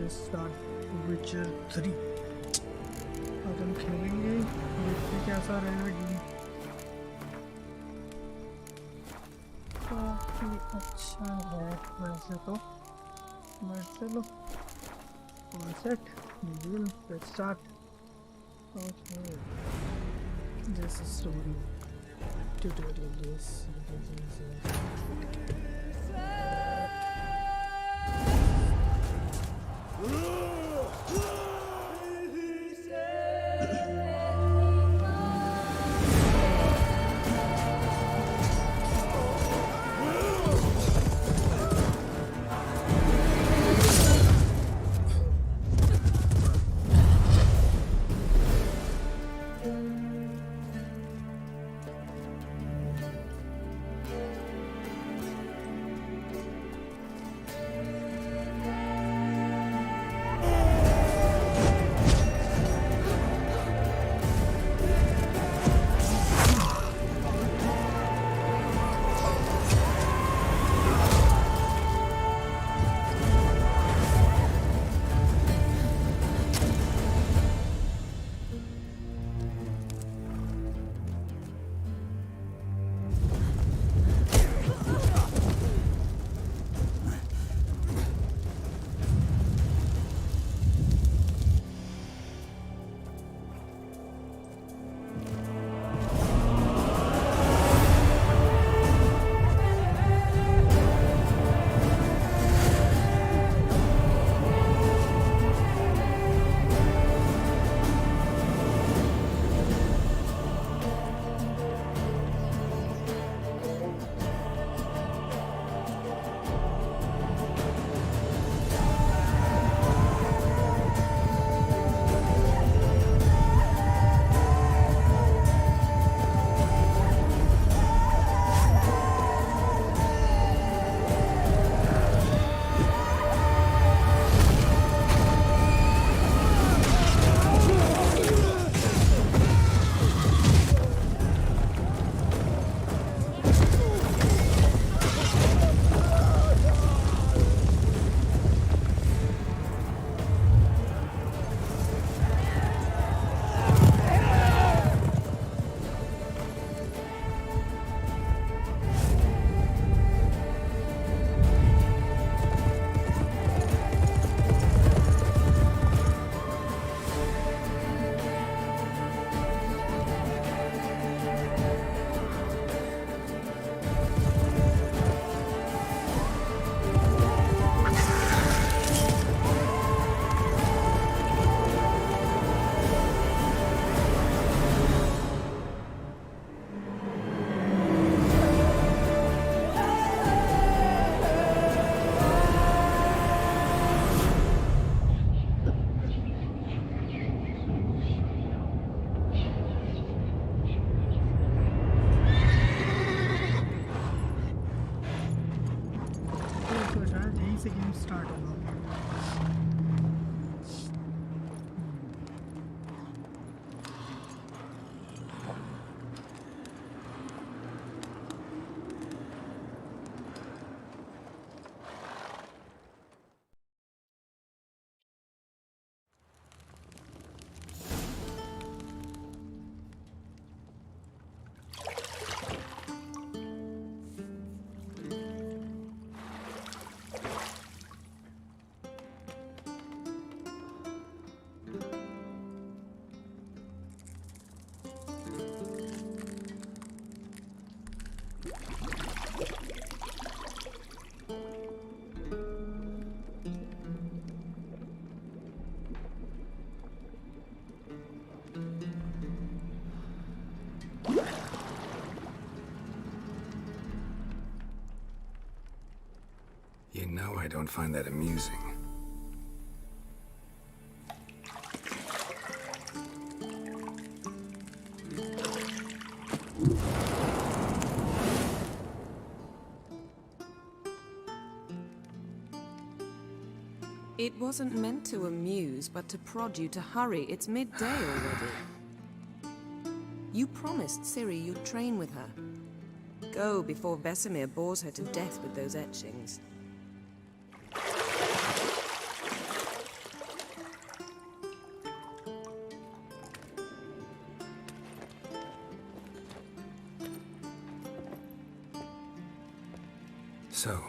Start विचर 3 अब हम खेलेंगे, देखते कैसा रहेगा गेम। काफ़ी अच्छा है वैसे तो, बट चलो all set, let's start. Okay, this is story tutorial. This You know I don't find that amusing. It wasn't meant to amuse, but to prod you to hurry. It's midday already. You promised Ciri you'd train with her. Go before Vesemir bores her to death with those etchings. So,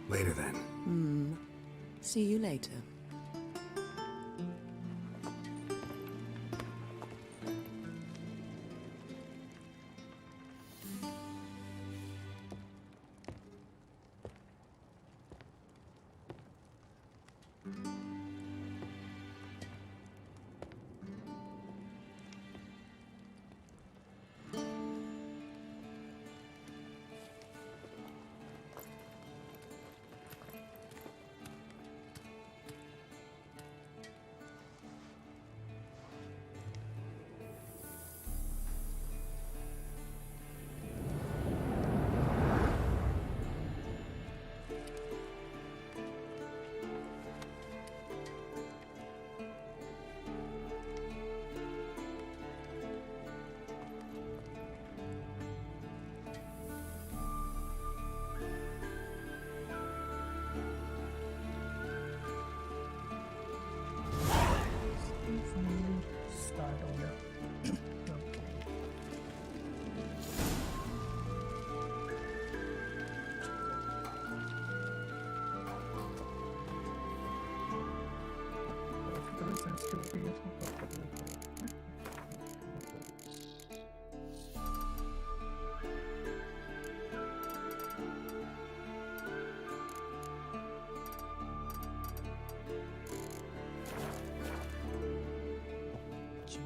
later then. See you later. Start हो गया.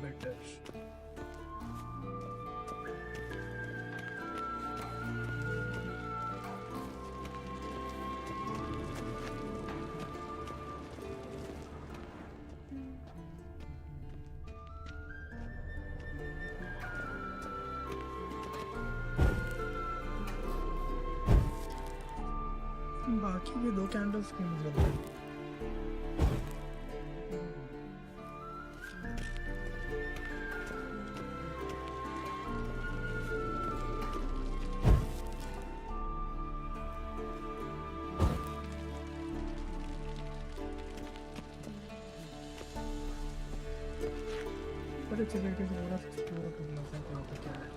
Better. बाकी के दो candles की मतलब है. बड़े चले के थोड़ा एक्सप्लोर करना था क्या होता क्या है.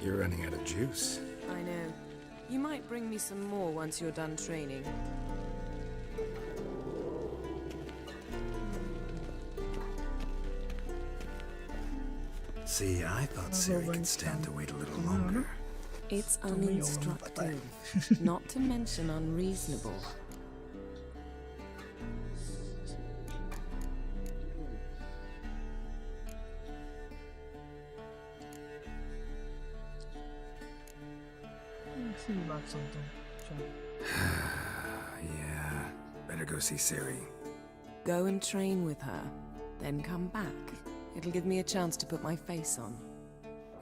You're running out of juice. I know. You might bring me some more once you're done training. See, I thought Ciri could stand to wait a little longer. It's uninstructive, not to mention unreasonable. See about something. Yeah, better go see Ciri. Go and train with her, then come back. It'll give me a chance to put my face on.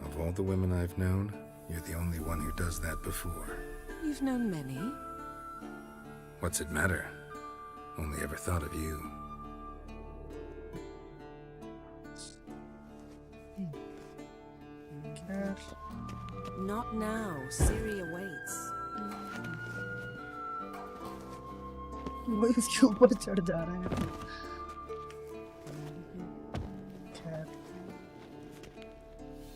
Of all the women I've known, you're the only one who does that before. You've known many. What's it matter? Only ever thought of you. Not now. Ciri awaits. वो इसके ऊपर चढ़ जा रहा है. खैर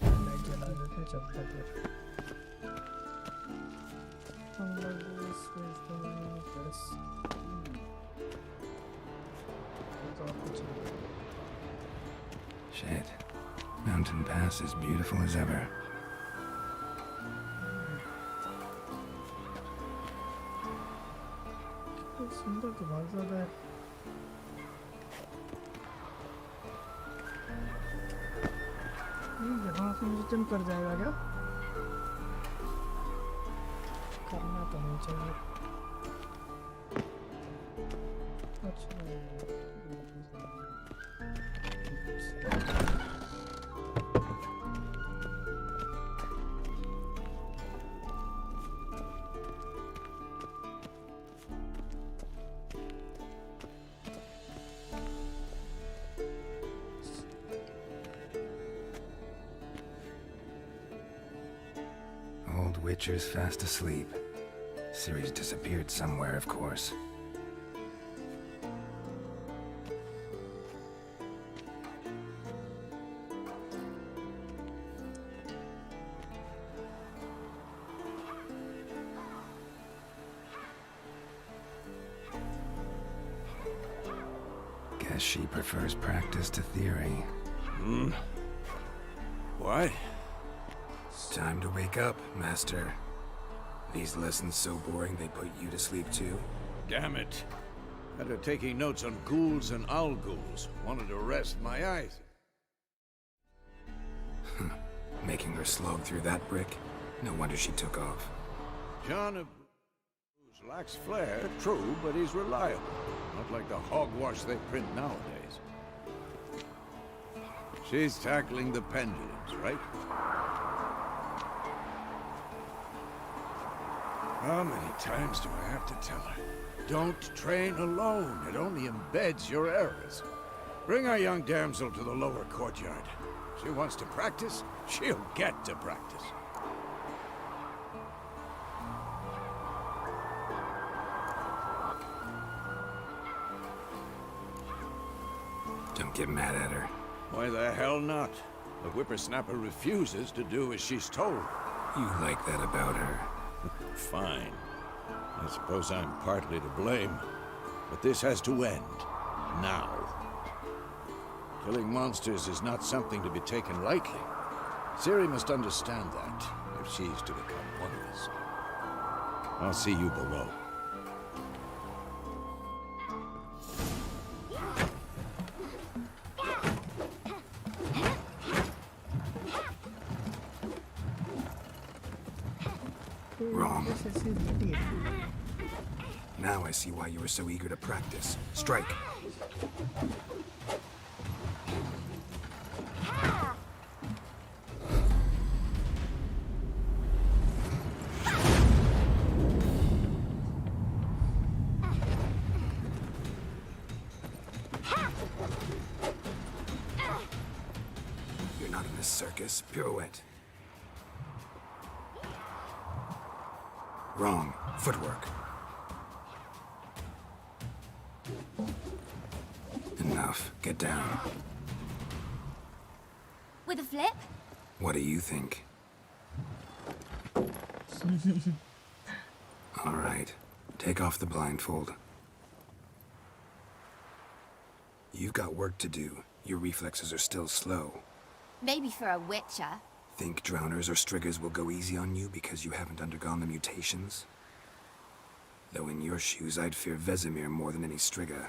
light जला देते चलता फिर हम लोग बस तो कुछ Shit. Mountain Pass is beautiful as ever. सुंदर तो बहुत ज़्यादा है यहाँ से मुझे जंप कर जाएगा क्या करना तो नहीं चाहिए अच्छा Old Witcher's fast asleep. Ciri's disappeared somewhere, of course. Guess she prefers practice to theory. Why? Time to wake up, Master. These lessons so boring they put you to sleep too? Damn it. After taking notes on ghouls and owl ghouls, wanted to rest my eyes. Making her slog through that brick? No wonder she took off. John of lacks flair, true, but he's reliable. Not like the hogwash they print nowadays. She's tackling the pendulums, right? How many times do I have to tell her? Don't train alone. It only embeds your errors. Bring our young damsel to the lower courtyard. She wants to practice, she'll get to practice. Don't get mad at her. Why the hell not? The whippersnapper refuses to do as she's told. You like that about her. Fine. I suppose I'm partly to blame. But this has to end. Now. Killing monsters is not something to be taken lightly. Ciri must understand that, if she's to become one of us. I'll see you below. Wrong. Now I see why you were so eager to practice. Strike. You're not in this circus. Pirouette. Wrong. Footwork. Enough. Get down. With a flip? What do you think? All right. Take off the blindfold. You've got work to do. Your reflexes are still slow. Maybe for a witcher. Think drowners or striggers will go easy on you because you haven't undergone the mutations? Though in your shoes, I'd fear Vesemir more than any strigger.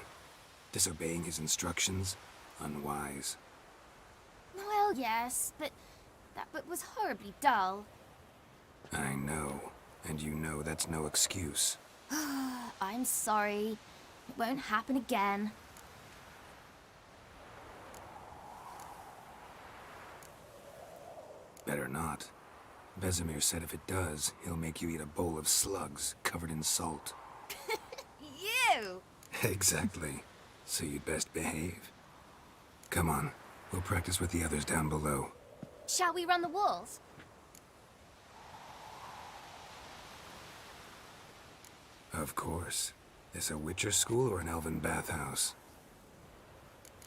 Disobeying his instructions? Unwise. Well, yes, but that book was horribly dull. I know. And you know that's no excuse. I'm sorry. It won't happen again. Better not. Vesemir said if it does, he'll make you eat a bowl of slugs covered in salt. You! Exactly. So you'd best behave. Come on. We'll practice with the others down below. Shall we run the walls? Of course. This a Witcher school or an elven bathhouse?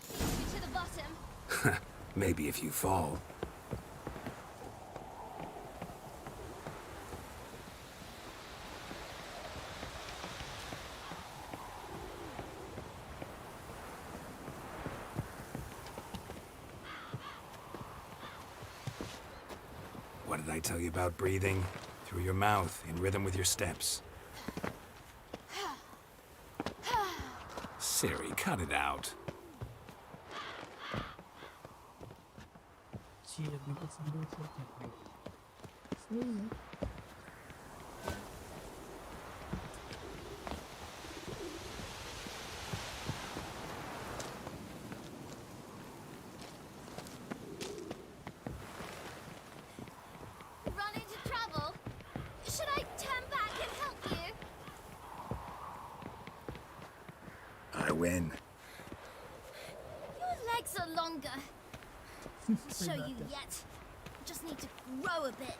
To the bottom. Maybe if you fall. What did I tell you about breathing? Through your mouth, in rhythm with your steps. Siri, cut it out. चीज अपने को संदेश देता है। सही है। Run into trouble? Should I turn back and help you? I win. Your legs are longer. Show you yet. Just need to grow a bit.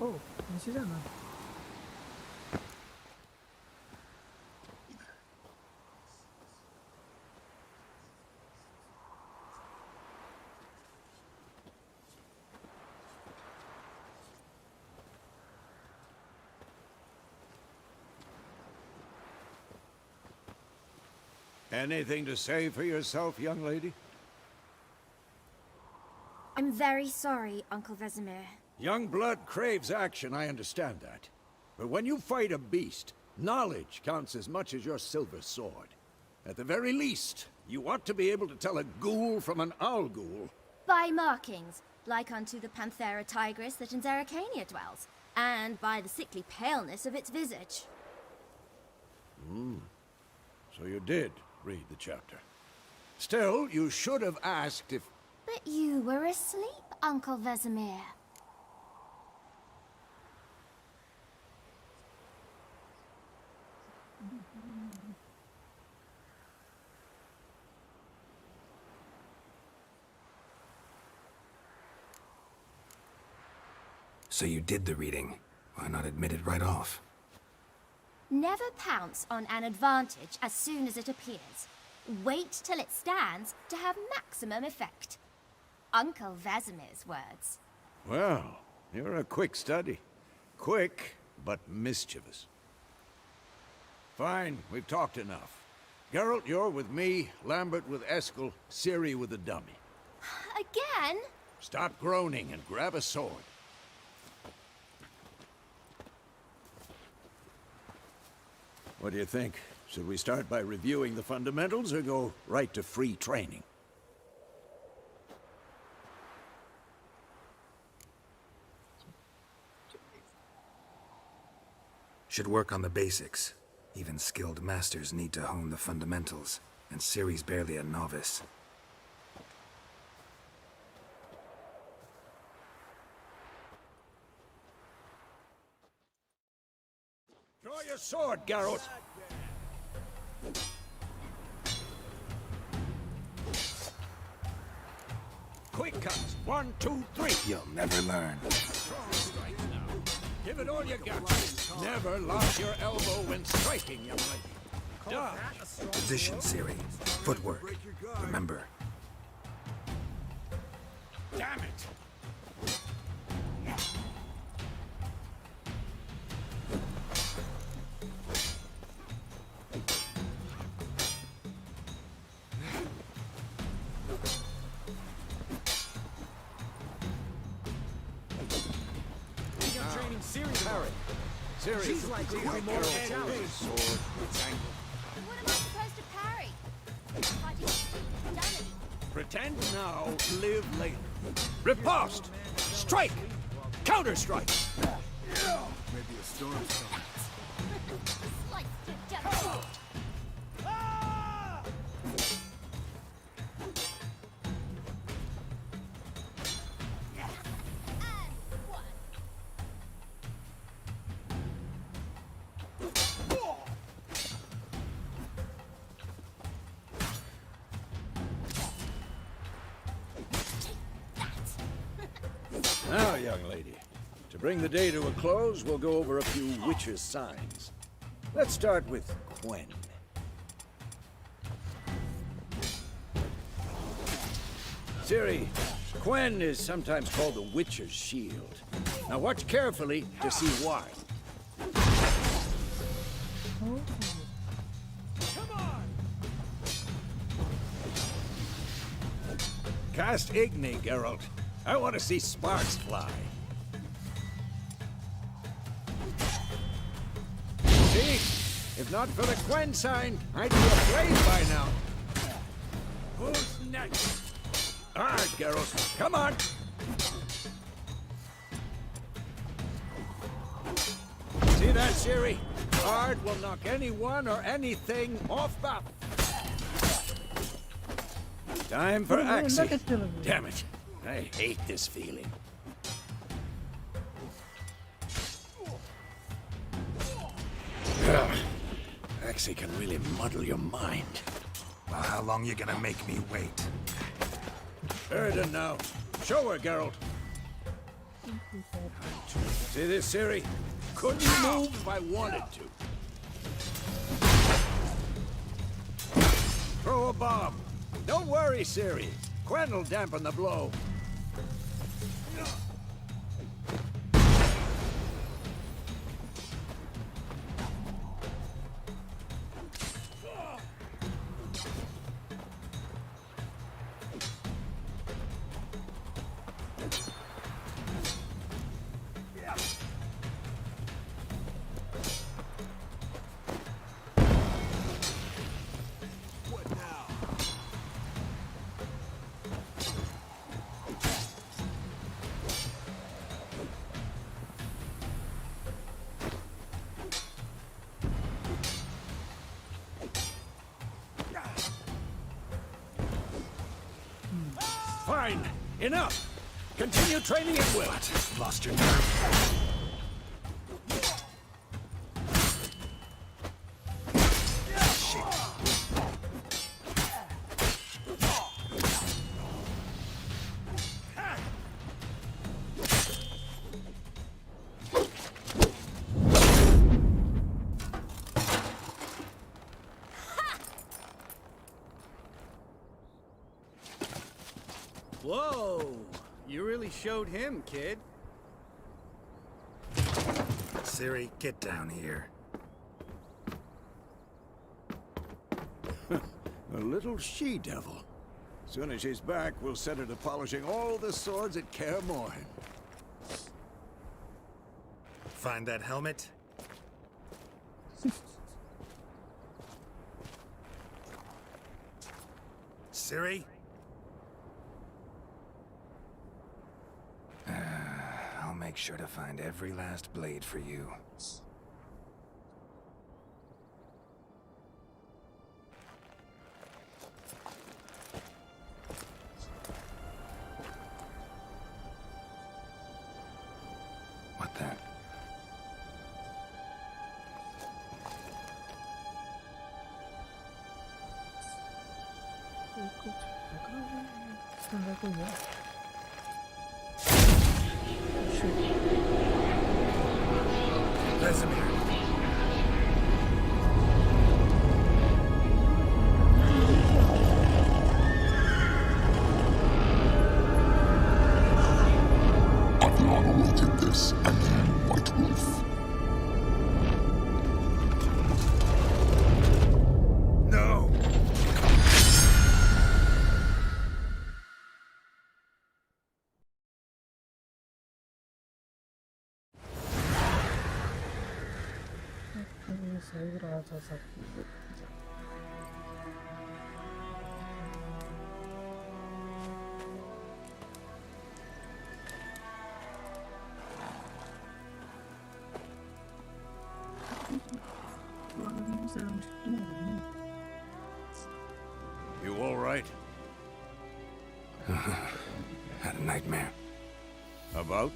ओह, नीचे जाना। Anything to say for yourself, young lady? I'm very sorry, Uncle Vesemir. Young blood craves action, I understand that. But when you fight a beast, knowledge counts as much as your silver sword. At the very least, you ought to be able to tell a ghoul from an owl ghoul. By markings, like unto the Panthera tigris that in Zeracania dwells, and by the sickly paleness of its visage. So you did read the chapter. Still, you should have asked if... But you were asleep, Uncle Vesemir. So you did the reading. Why not admit it right off? Never pounce on an advantage as soon as it appears. Wait till it stands to have maximum effect. Uncle Vesemir's words. Well, you're a quick study. Quick, but mischievous. Fine, we've talked enough. Geralt, you're with me, Lambert with Eskel, Ciri with the dummy. Again? Stop groaning and grab a sword. What do you think? Should we start by reviewing the fundamentals or go right to free training? Should work on the basics. Even skilled masters need to hone the fundamentals, and Ciri's barely a novice. Draw your sword, Geralt! Quick cuts! 1, 2, 3! You'll never learn. Strong strikes now. Give it all you got. Never lock your elbow when striking, young lady. Dodge. Position, Ciri. Footwork. Remember. Damn it! Ciri, She's likely to be more challenging. sword. It's angled. What am I supposed to parry? Fighting stupidity. Pretend now, live later. Riposte! Strike! Counter-strike! Maybe a storm's coming. Slice together. And one. Now, young lady, to bring the day to a close, we'll go over a few witches' signs. Let's start with Quen. Ciri, Quen is sometimes called the Witcher's Shield. Now watch carefully to see why. Cast Igni, Geralt. I want to see sparks fly. See? If not for the Quen sign, I'd be afraid by now. Who's next? All right, Geralt, come on! See that, Ciri? Ard will knock anyone or anything off balance. Time for Axie. Damn it, I hate this feeling. Axie can really muddle your mind. Well, how long you gonna make me wait? Erden now. Show her, Geralt. See this, Ciri? Couldn't move if I wanted to. Throw a bomb. Don't worry, Ciri. Quen will dampen the blow. Fine. Enough. Continue training at will. What? Lost your nerve? Whoa! You really showed him, kid. Ciri, get down here. A little she-devil. Soon as she's back, we'll set her to polishing all the swords at Kaer Morhen. Find that helmet? Ciri? I'll make sure to find every last blade for you. What the? Vesemir. Adlana will get this, and then White Wolf. No! सही रहा था सब You all right? Had a nightmare. About?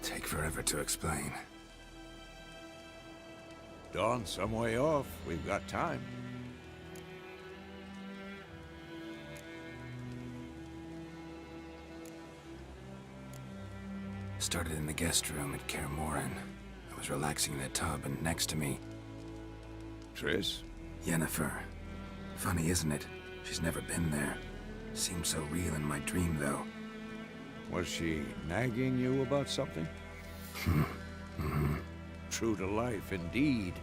Take forever to explain. Dawn's some way off. We've got time. started in the guest room at Kaer Morhen. I was relaxing in a tub, and next to me, Triss? Yennefer. Funny, isn't it? She's never been there. Seemed so real in my dream, though. Was she nagging you about something? True to life, indeed.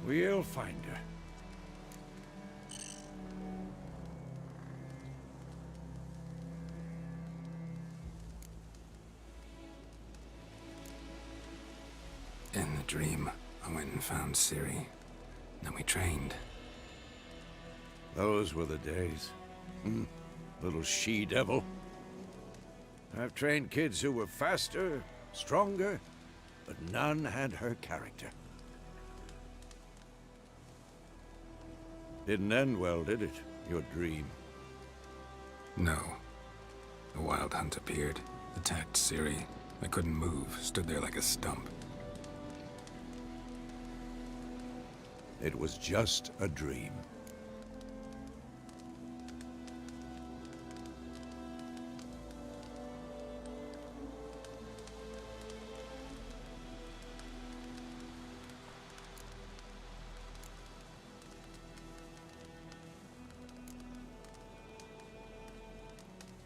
We'll find her. In the dream, I went and found Ciri. Then we trained. Those were the days. Little she-devil. I've trained kids who were faster, stronger, but none had her character. Didn't end well, did it? Your dream? No. A wild hunt appeared, attacked Ciri. I couldn't move, stood there like a stump. It was just a dream.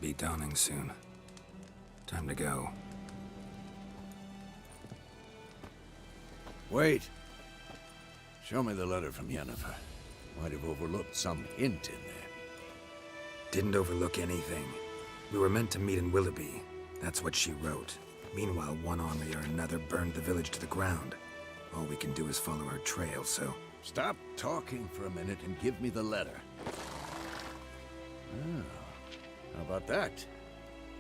Be dawning soon. Time to go. Wait. Show me the letter from Yennefer. Might have overlooked some hint in there. Didn't overlook anything. We were meant to meet in Willoughby. That's what she wrote. Meanwhile, one army or another burned the village to the ground. All we can do is follow her trail, so... Stop talking for a minute and give me the letter. Oh, how about that?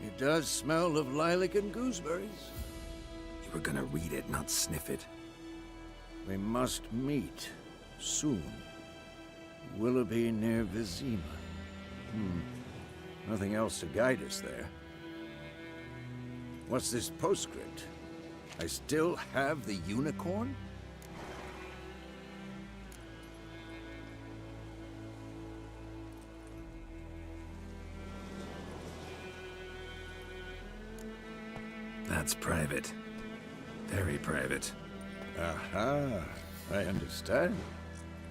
It does smell of lilac and gooseberries. You were gonna read it, not sniff it. We must meet soon. Willoughby near Vizima. Nothing else to guide us there. What's this postscript? I still have the unicorn? That's private. Very private. Aha, I understand.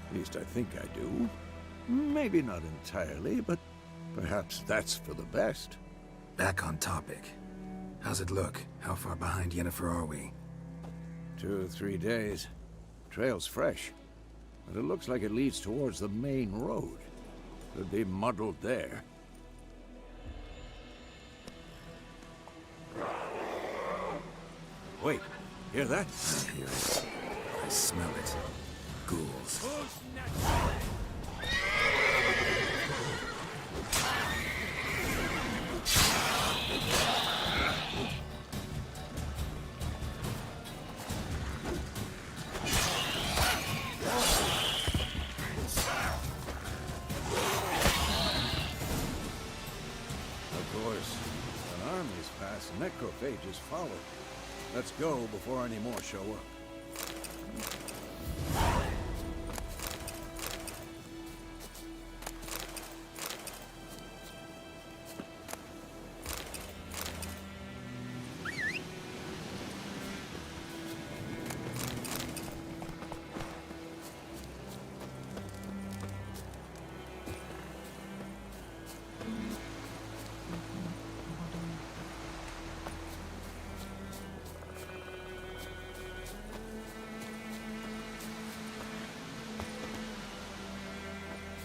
At least I think I do. Maybe not entirely, but perhaps that's for the best. Back on topic. How's it look? How far behind Yennefer are we? 2 or 3 days. Trail's fresh, but it looks like it leads towards the main road. Could be muddled there. Wait, hear that? I hear it. I smell it. Ghouls. Of course, when armies pass, necrophages follow. Let's go before any more show up.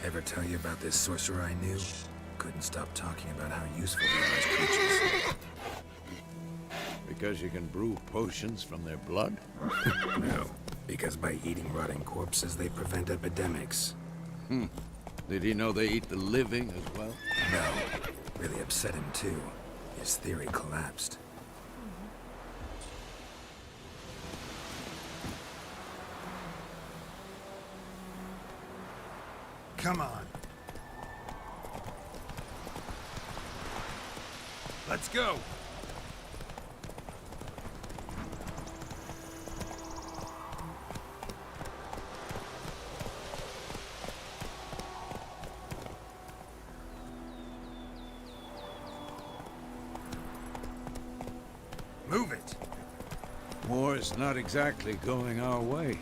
Ever tell you about this sorcerer I knew? Couldn't stop talking about how useful they are as creatures. Because you can brew potions from their blood? No, because by eating rotting corpses, they prevent epidemics. Did he know they eat the living as well? No, really upset him too. His theory collapsed. Come on. Let's go. Move it! War's not exactly going our way.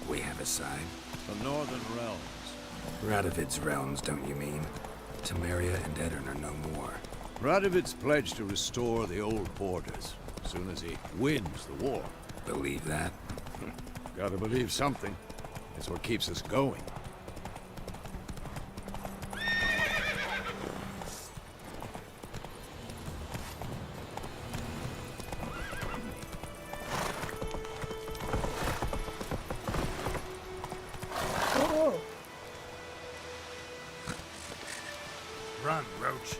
We have a side. The Northern Realms. Radovid's realms, don't you mean? Temeria and Edirn are no more. Radovid's pledged to restore the old borders as soon as he wins the war. Believe that? Gotta believe something. It's what keeps us going. Run, Roach.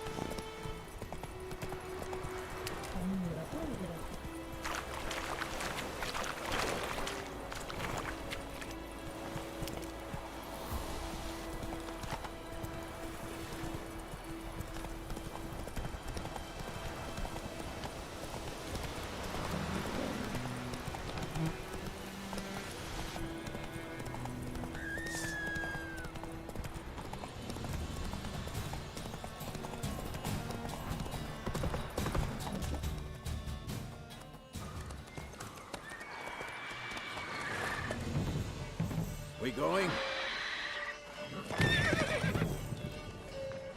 We going?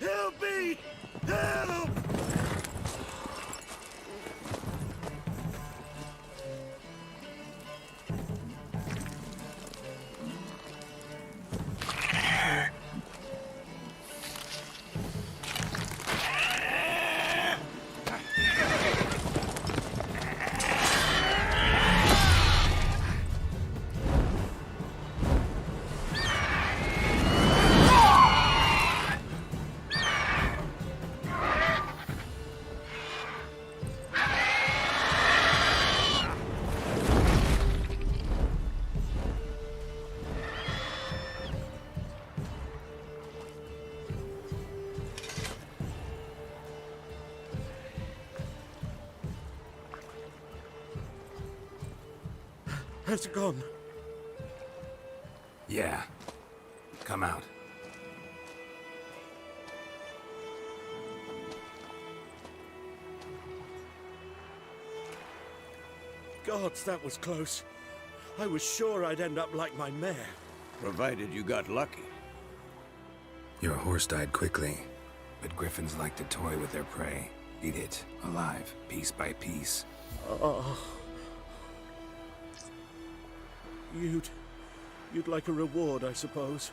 Help me! Help! Has it gone? Yeah. Come out. Gods, that was close. I was sure I'd end up like my mare. Provided you got lucky. Your horse died quickly, but griffins like to toy with their prey. Eat it, alive, piece by piece. Oh. You'd like a reward, I suppose.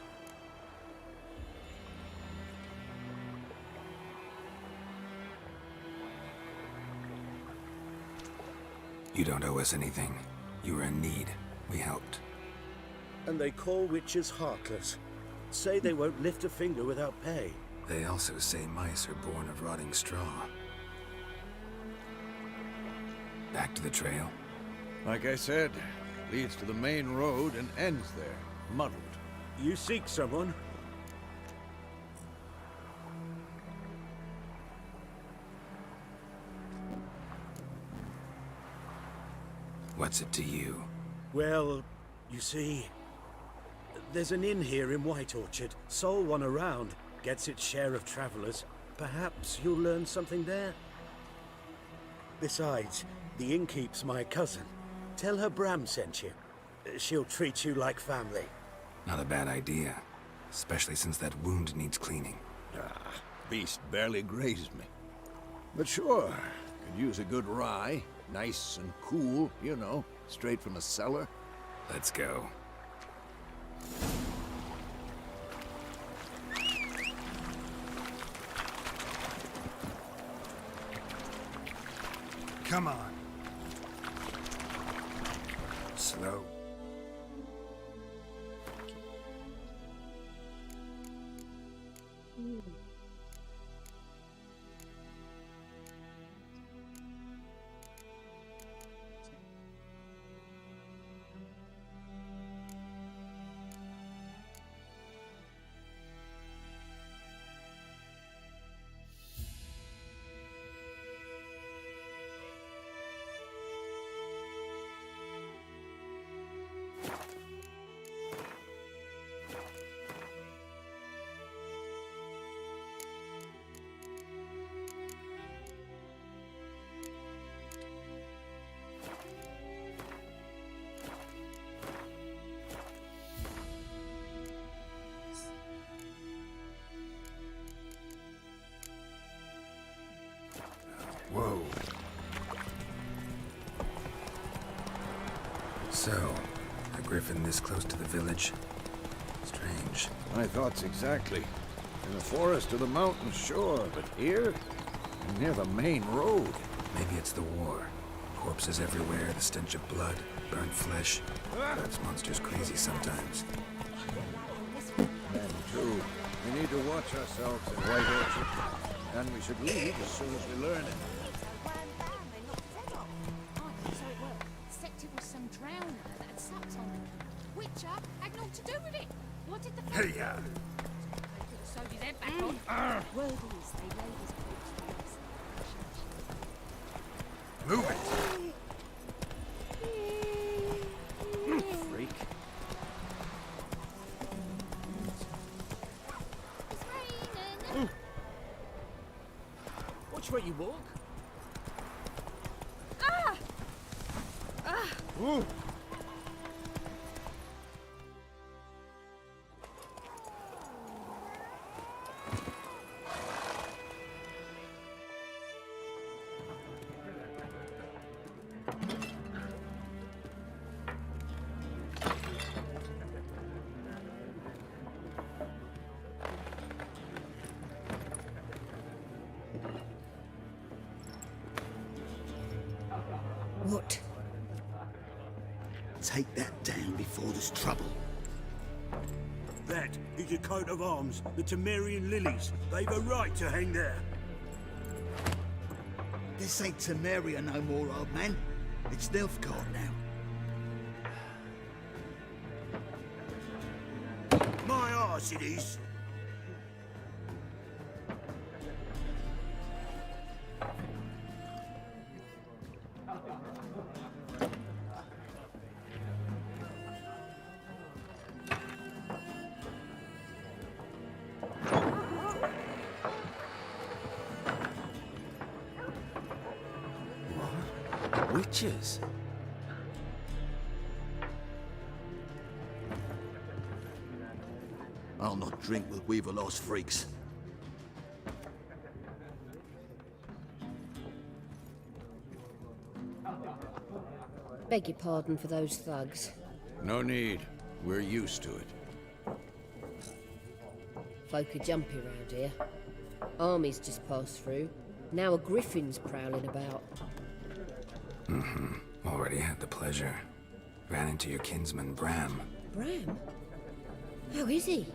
You don't owe us anything. You were in need. We helped. And they call witches heartless. Say they won't lift a finger without pay. They also say mice are born of rotting straw. Back to the trail. Like I said, leads to the main road and ends there, muddled. You seek someone? What's it to you? Well, you see, there's an inn here in White Orchard. Sole one around, gets its share of travelers. Perhaps you'll learn something there. Besides, the innkeep's my cousin. Tell her Bram sent you. She'll treat you like family. Not a bad idea. Especially since that wound needs cleaning. Beast barely grazed me. But sure, could use a good rye. Nice and cool, you know, straight from a cellar. Let's go. Come on. Slow. So, a griffin this close to the village? Strange. My thoughts exactly. In the forest or the mountains, sure, but here? Near the main road. Maybe it's the war. Corpses everywhere, the stench of blood, burnt flesh. Drives monsters crazy sometimes. And too, we need to watch ourselves in White Orchard. And we should leave as soon as we learn it. Except it was some drowner that had sucked on him. Witcher had naught to do with it. What did the fuck? Hey, They could have sewed his head back on. Word is they laid his corpse to rest. move it. Freak. It's raining. Watch where you walk. What? Take that down before there's trouble. That is your coat of arms, the Temerian lilies. They've a right to hang there. This ain't Temeria no more, old man. It's Nilfgaard now. My arse it is. Witches? I'll not drink with Weaverlost freaks. Beg your pardon for those thugs. No need. We're used to it. Folk are jumpy round here. Armies just passed through. Now a griffin's prowling about. Already had the pleasure. Ran into your kinsman, Bram. Bram? How is he?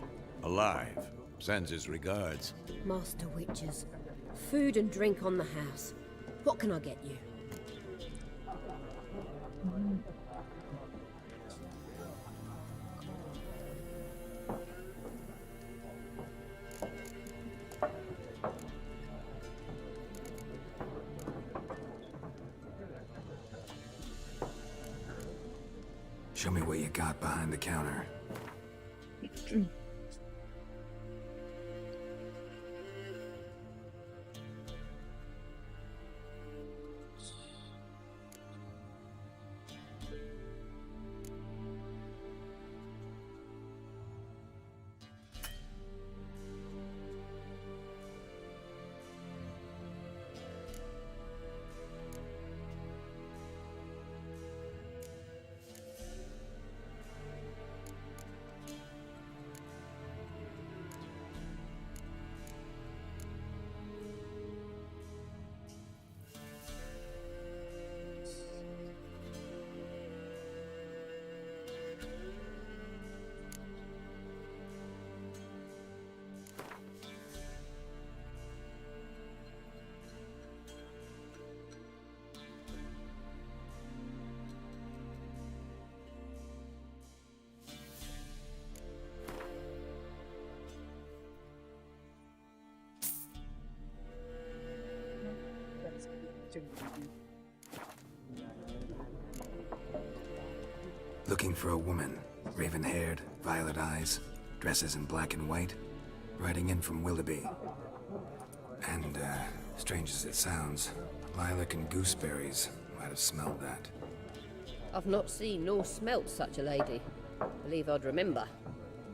Alive. Sends his regards. Master Witchers. Food and drink on the house. What can I get you? Show me what you got behind the counter. Looking for a woman. Raven-haired, violet eyes, dresses in black and white, riding in from Willoughby. And, strange as it sounds, lilac and gooseberries might have smelled that. I've not seen nor smelt such a lady. Believe I'd remember.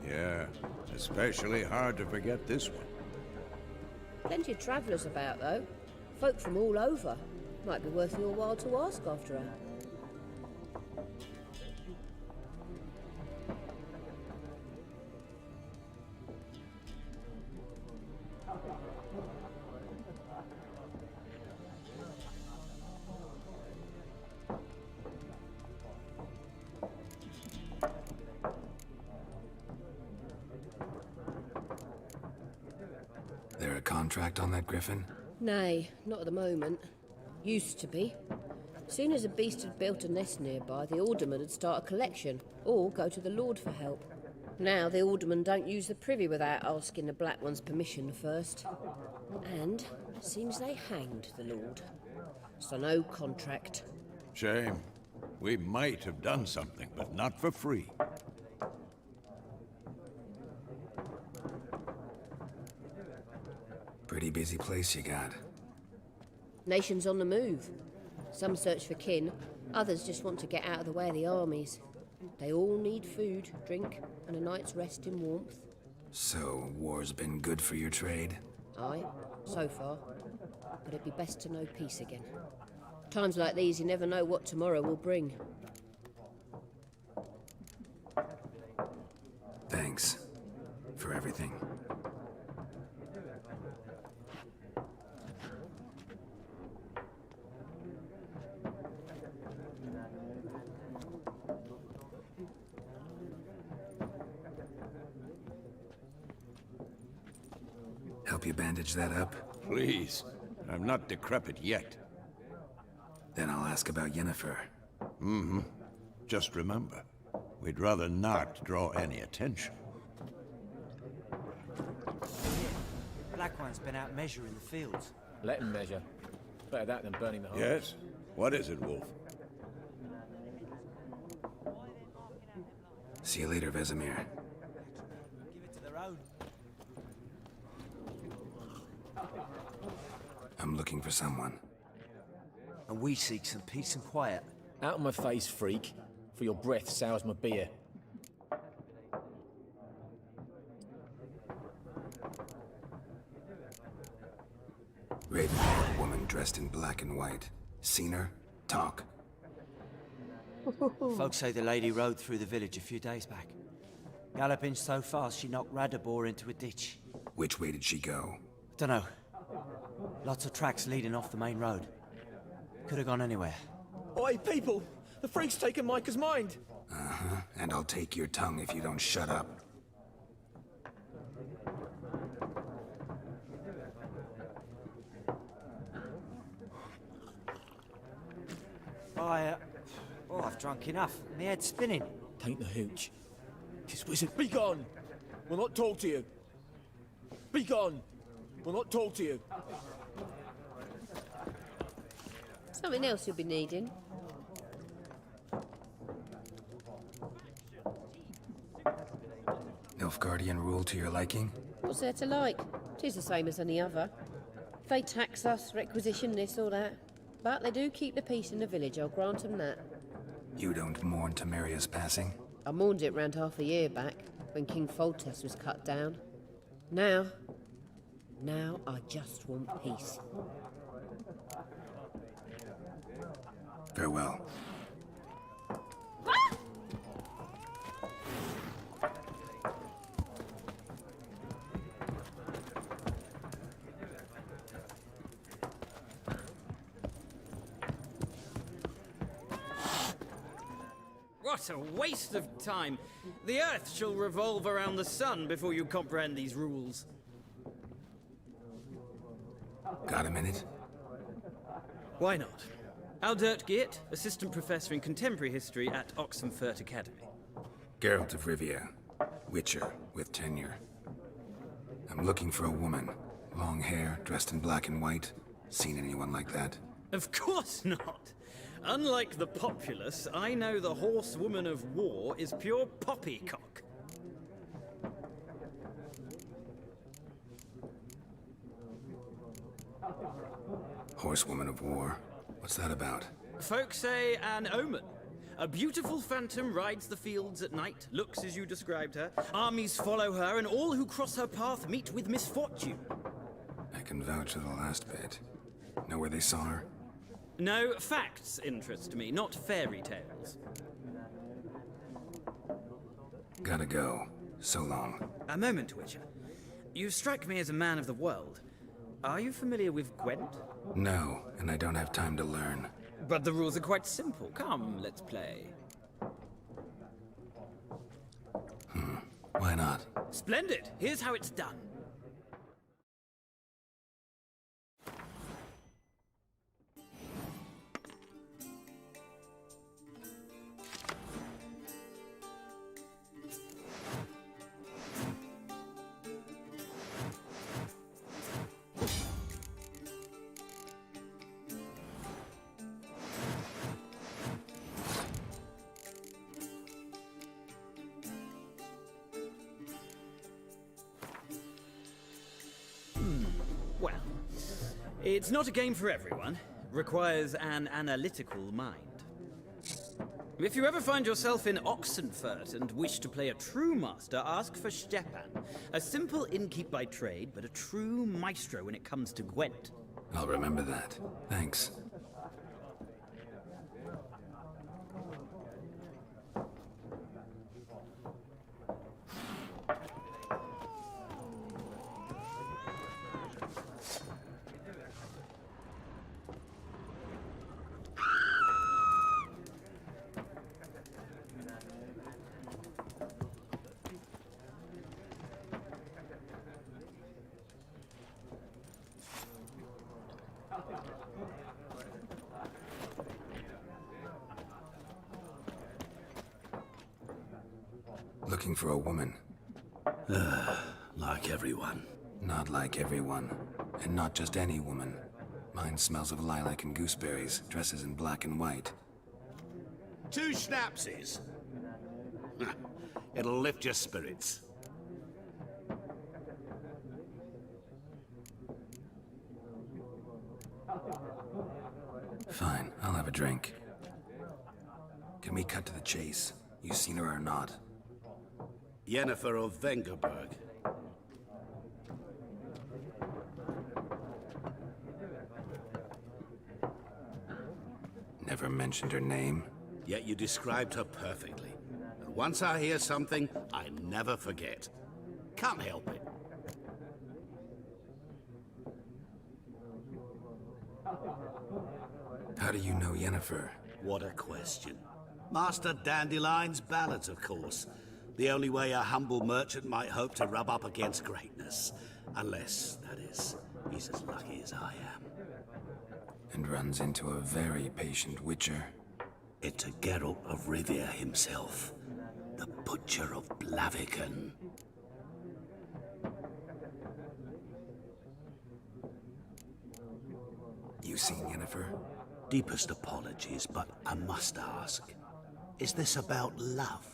Yeah, especially hard to forget this one. Plenty of travellers about, though. Folk from all over. Might be worth your while to ask after her. contract on that griffin? Nay, not at the moment. Used to be. Soon as a beast had built a nest nearby, the alderman would start a collection, or go to the Lord for help. Now the alderman don't use the privy without asking the Black One's permission first. And seems they hanged the Lord. So no contract. Shame. We might have done something, but not for free. Pretty busy place you got. Nations on the move. Some search for kin, others just want to get out of the way of the armies. They all need food, drink, and a night's rest in warmth. So, war's been good for your trade? Aye, so far. But it'd be best to know peace again. Times like these, you never know what tomorrow will bring. Thanks. For everything. Help you bandage that up? Please. I'm not decrepit yet. Then I'll ask about Yennefer. Mm-hmm. Just remember, we'd rather not draw any attention. Black One's been out measuring the fields. Let him measure. Better that than burning the house. Yes? What is it, Wolf? See you later, Vesemir. Give it to their own. I'm looking for someone. And we seek some peace and quiet. Out of my face, freak. For your breath sours my beer. Raven-haired woman dressed in black and white. Seen her? Talk. Folks say the lady rode through the village a few days back. Galloping so fast she knocked Radabor into a ditch. Which way did she go? Dunno. Lots of tracks leading off the main road. Could have gone anywhere. Oi, people! The freak's taken Micah's mind! Uh-huh. And I'll take your tongue if you don't shut up. I've drunk enough. My head's spinning. Tain't the hooch. This wizard. Be gone! We'll not talk to you. Be gone! We'll not talk to you. Something else you'll be needing. Nilfgaardian rule to your liking? What's there to like? 'Tis the same as any other. They tax us, requisition this or that. But they do keep the peace in the village, I'll grant them that. You don't mourn Temeria's passing? I mourned it round half a year back, when King Foltest was cut down. Now I just want peace. Farewell. What a waste of time! The Earth shall revolve around the sun before you comprehend these rules. Got a minute? Why not? Aldert Geert, Assistant Professor in Contemporary History at Oxenfurt Academy. Geralt of Rivia. Witcher, with tenure. I'm looking for a woman. Long hair, dressed in black and white. Seen anyone like that? Of course not! Unlike the populace, I know the horsewoman of war is pure poppycock. Horsewoman of war? What's that about? Folk say an omen. A beautiful phantom rides the fields at night, looks as you described her. Armies follow her, and all who cross her path meet with misfortune. I can vouch for the last bit. Know where they saw her? No, facts interest me, not fairy tales. Gotta go. So long. A moment, Witcher. You strike me as a man of the world. Are you familiar with Gwent? No, and I don't have time to learn. But the rules are quite simple. Come, let's play. Why not? Splendid! Here's how it's done. It's not a game for everyone. Requires an analytical mind. If you ever find yourself in Oxenfurt and wish to play a true master, ask for Stepan. A simple innkeep by trade, but a true maestro when it comes to Gwent. I'll remember that. Thanks. Looking for a woman. Like everyone. Not like everyone. And not just any woman. Mine smells of lilac and gooseberries, dresses in black and white. 2 schnapsies. It'll lift your spirits. Fine, I'll have a drink. Can we cut to the chase? You seen her or not? Yennefer of Vengerberg. Never mentioned her name. Yet you described her perfectly. And once I hear something, I never forget. Can't help it. How do you know Yennefer? What a question. Master Dandelion's ballads, of course. The only way a humble merchant might hope to rub up against greatness. Unless, that is, he's as lucky as I am. And runs into a very patient witcher. It's a Geralt of Rivia himself. The Butcher of Blaviken. You seen Yennefer? Deepest apologies, but I must ask. Is this about love?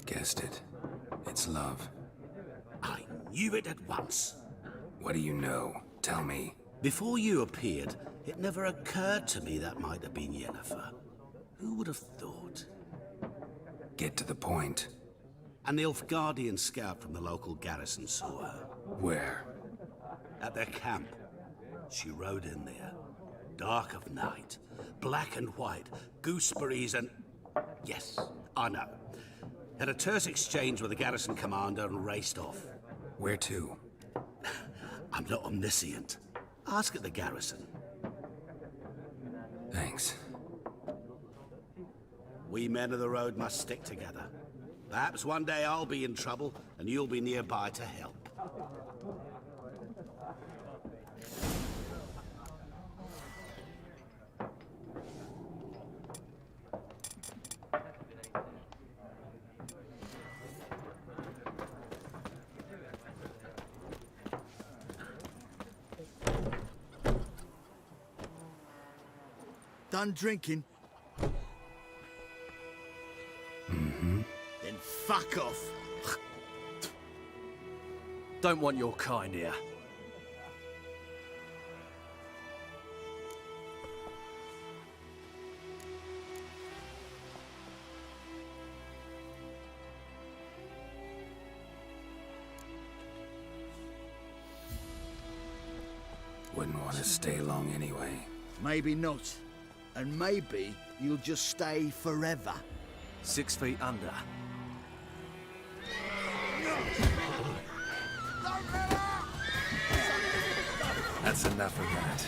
Guessed it. It's love. I knew it at once. What do you know? Tell me. Before you appeared, it never occurred to me that might have been Yennefer. Who would have thought? Get to the point. An Nilfgaardian scout from the local garrison saw her. Where? At their camp. She rode in there. Dark of night. Black and white. Gooseberries and... Yes, I know. Had a terse exchange with the garrison commander and raced off. Where to? I'm not omniscient. Ask at the garrison. Thanks. We men of the road must stick together. Perhaps one day I'll be in trouble and you'll be nearby to help. Done drinking? Mm-hmm. Then fuck off. Don't want your kind here. Wouldn't want to stay long anyway. Maybe not. And maybe you'll just stay forever. 6 feet under. That's enough of that.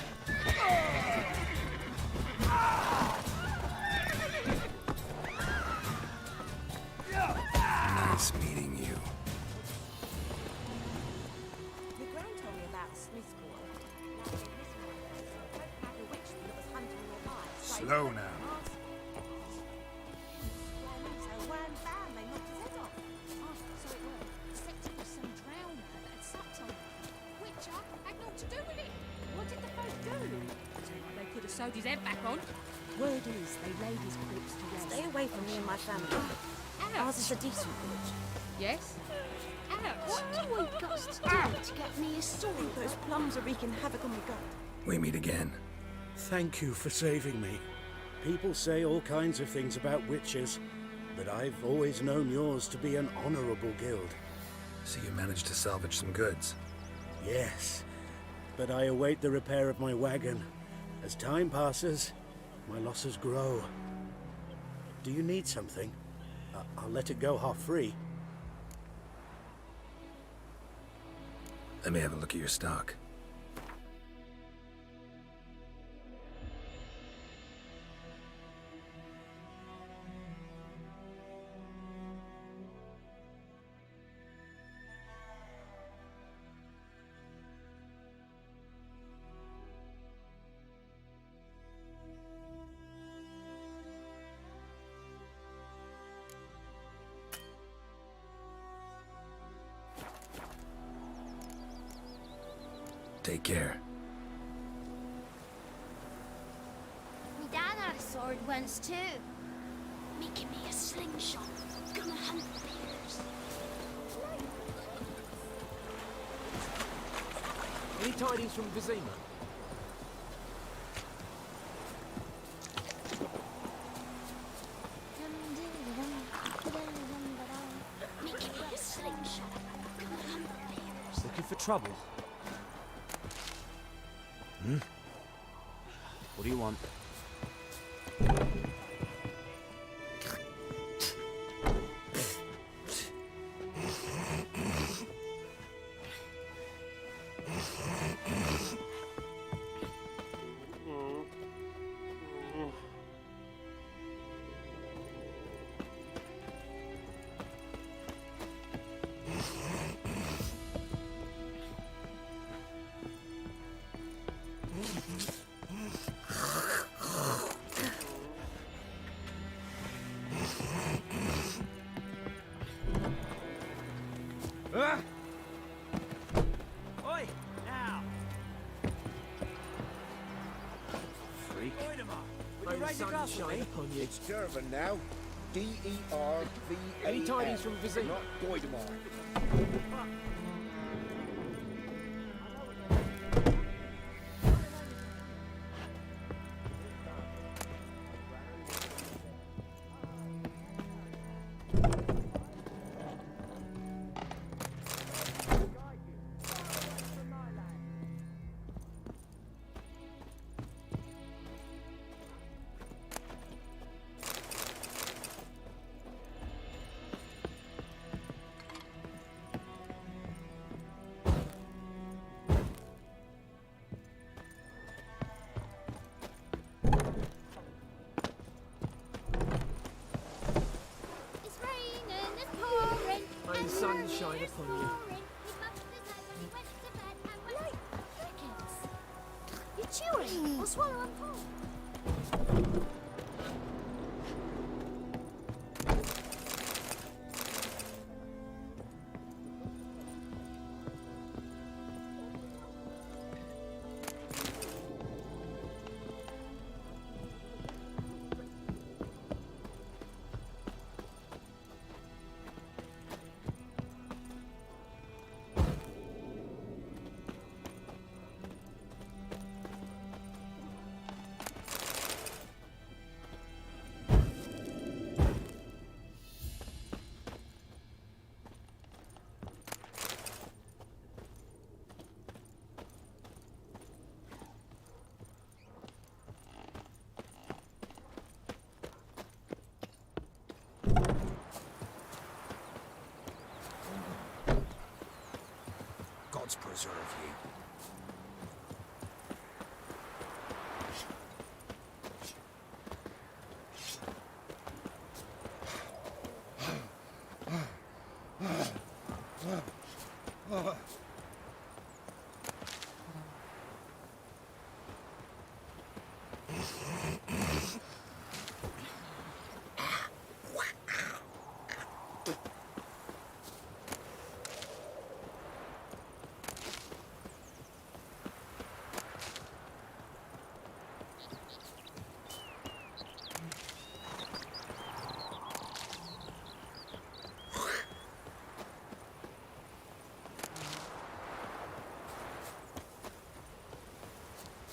Nice meeting you. The Grand told me about Smith's boy. Now, the witch that was hunting your eyes. Slow now. So one bam, they knocked his head off. Oh, so it was. Septic was some drowner that had sucked on him. Witcher had naught to do with it. What did the folk do? They could have sewed his head back on. Word is they laid his corpse to rest. Stay away from me and my family. Ours is a decent village. Yes? How? we got to do to get me a sword? Those plums are wreaking havoc on my gut. We meet again. Thank you for saving me. People say all kinds of things about witches, but I've always known yours to be an honorable guild. So you managed to salvage some goods? Yes, but I await the repair of my wagon. As time passes, my losses grow. Do you need something? I'll let it go half-free. Let me have a look at your stock. Take care. Me dad had a sword once too. Making me a slingshot. Gonna hunt bears. Any tidings from Vizima? Making me a slingshot. Gonna hunt bears. Looking for trouble? What do you want? Oi! Now! Freak. May the sun shine upon you. It's Dervin now. D-E-R-V-A-N. Any tidings from Vizima? Not Goidemar. It's raining, it's pouring. May the sun shine upon you. You're chewing. I'll swallow them whole. Gods preserve you.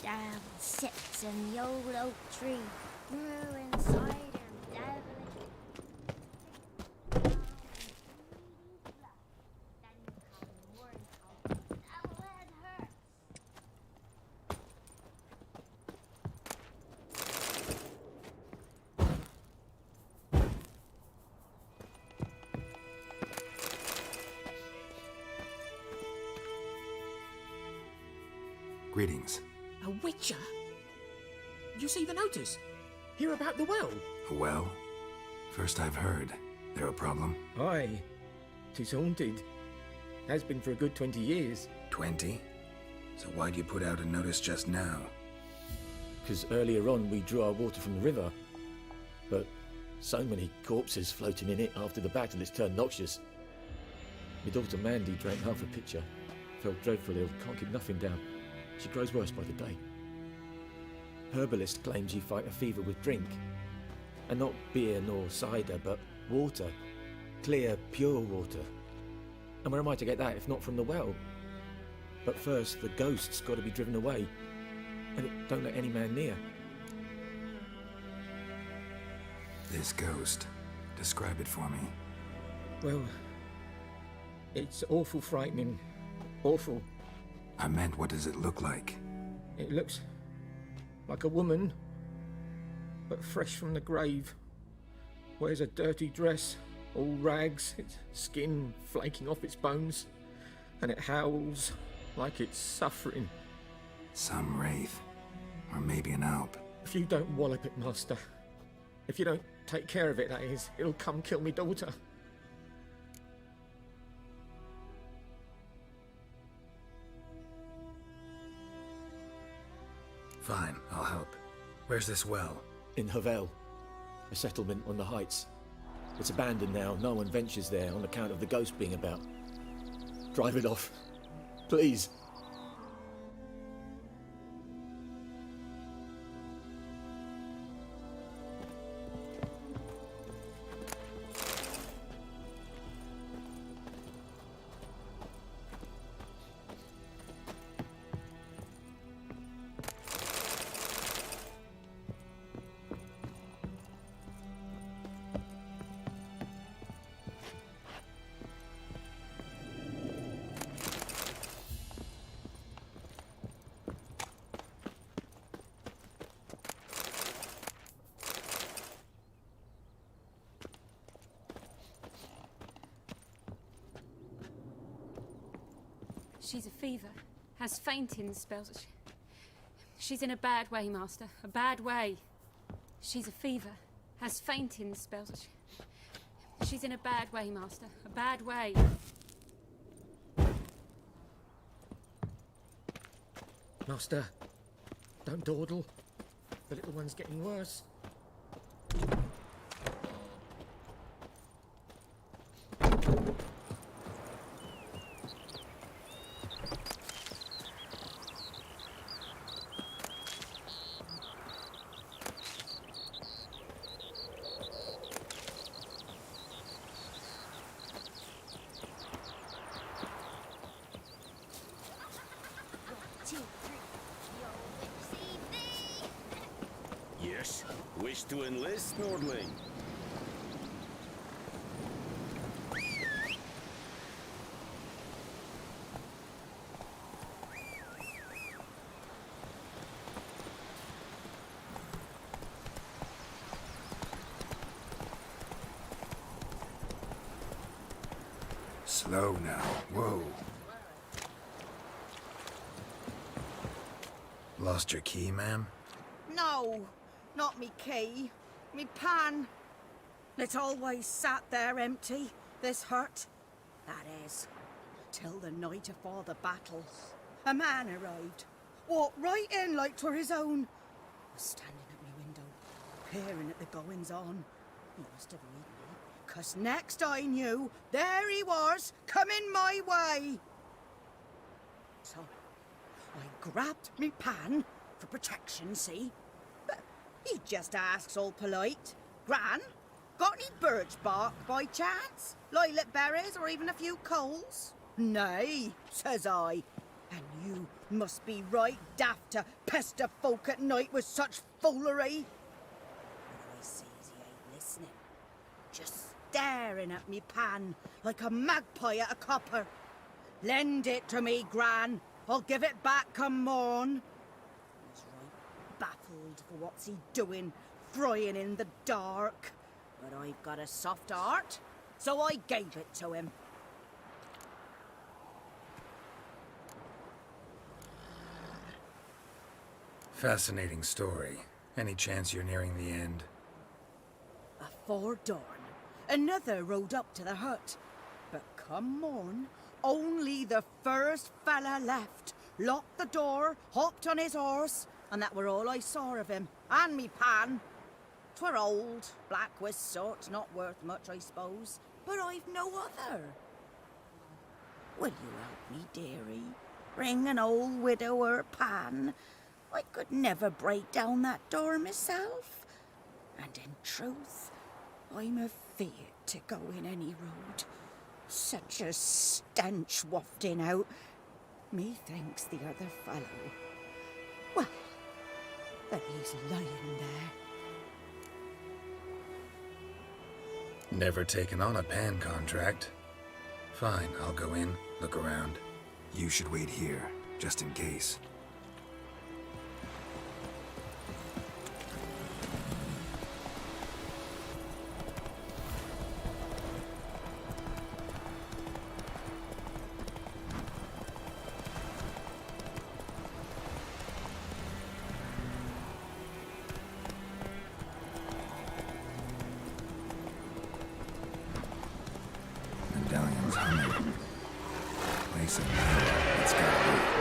down sits in the old oak tree, brewing cider, devilish. Greetings. A witcher? You see the notice? Hear about the well? Well, first I've heard. There a problem? Aye. 'Tis haunted. Has been for a good 20 years. 20? So why'd you put out a notice just now? 'Cause earlier on we drew our water from the river. But so many corpses floating in it after the battle it's turned noxious. My daughter Mandy drank half a pitcher. Felt dreadful ill, can't keep nothing down. She grows worse by the day. Herbalist claims you fight a fever with drink. And not beer nor cider, but water. Clear, pure water. And where am I to get that if not from the well? But first, the ghost's got to be driven away. And it don't let any man near. This ghost. Describe it for me. Well, it's awful frightening. Awful. I meant, what does it look like? It looks like a woman, but fresh from the grave. Wears a dirty dress, all rags, its skin flaking off its bones, and it howls like it's suffering. Some wraith. Or maybe an alp. If you don't wallop it, Master, if you don't take care of it, that is, it'll come kill me daughter. Fine, I'll help. Where's this well? In Havel, a settlement on the heights. It's abandoned now, no one ventures there on account of the ghost being about. Drive it off, please. She's a fever, has fainting spells. She's in a bad way, Master. A bad way. She's a fever, has fainting spells. She's in a bad way, Master. A bad way. Master, don't dawdle. The little one's getting worse. Yes. Wish to enlist, Nordling? Slow now. Whoa. Lost your key, ma'am? No, not me key. Me pan. It always sat there empty, this hut. That is, till the night afore the battle. A man arrived. Walked right in like 'twere his own. Was standing at me window, peering at the goings-on. He must have read me, 'cause next I knew, there he was, coming my way. So, I grabbed me pan, for protection, see? But he just asks all polite. Gran, got any birch bark by chance? Lilac berries or even a few coals? Nay, says I. And you Must be right daft to pester folk at night with such foolery. What I sees he ain't listening. Just staring at me pan like a magpie at a copper. Lend it to me, Gran. I'll give it back come morn. He's right baffled for what's he doing, frying in the dark. But I've got a soft heart, so I gave it to him. Fascinating story. Any chance you're nearing the end? Afore dawn, another rode up to the hut. But come morn, only the first fella left, locked the door, hopped on his horse, and that were all I saw of him, and me pan. 'Twere old, black with sort, not worth much, I suppose, but I've no other. Will you help me, dearie? Bring an old widower pan. I could never break down that door myself. And in truth, I'm afeard to go in any road. Such a stench wafting out. Methinks the other fellow, well, that he's lying there. Never taken on a pan contract. Fine, I'll go in, look around. You should wait here, just in case. Medallion's humming. Place of power. It's gotta be.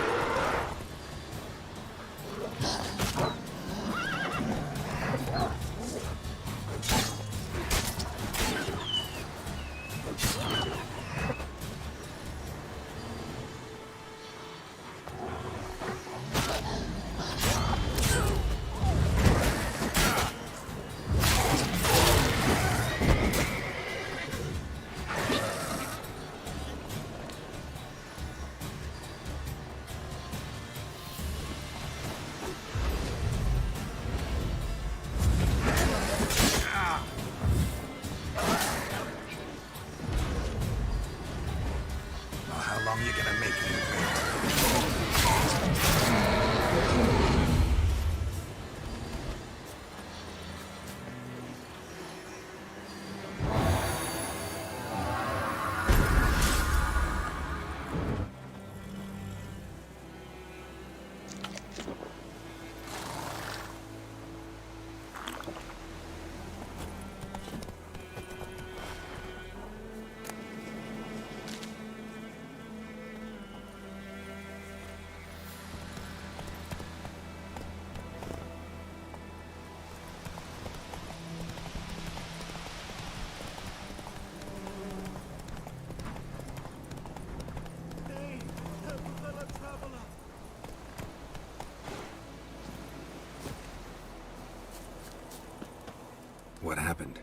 What happened?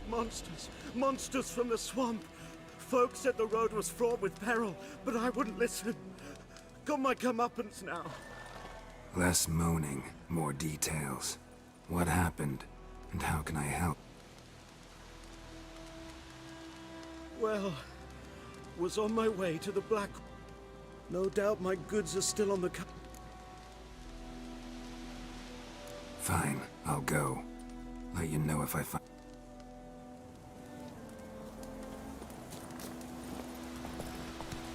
Monsters! Monsters from the swamp! Folk said the road was fraught with peril, but I wouldn't listen. Got my comeuppance now. Less moaning, more details. What happened, and how can I help? Well, was on my way to the Black... No doubt my goods are still on the... Fine, I'll go. Let you know if I find...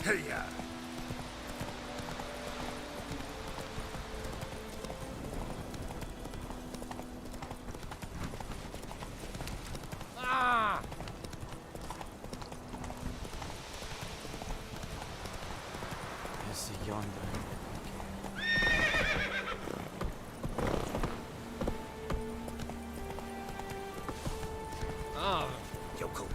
Hey-ya! Ah! I see yonder. Ah, Yoko.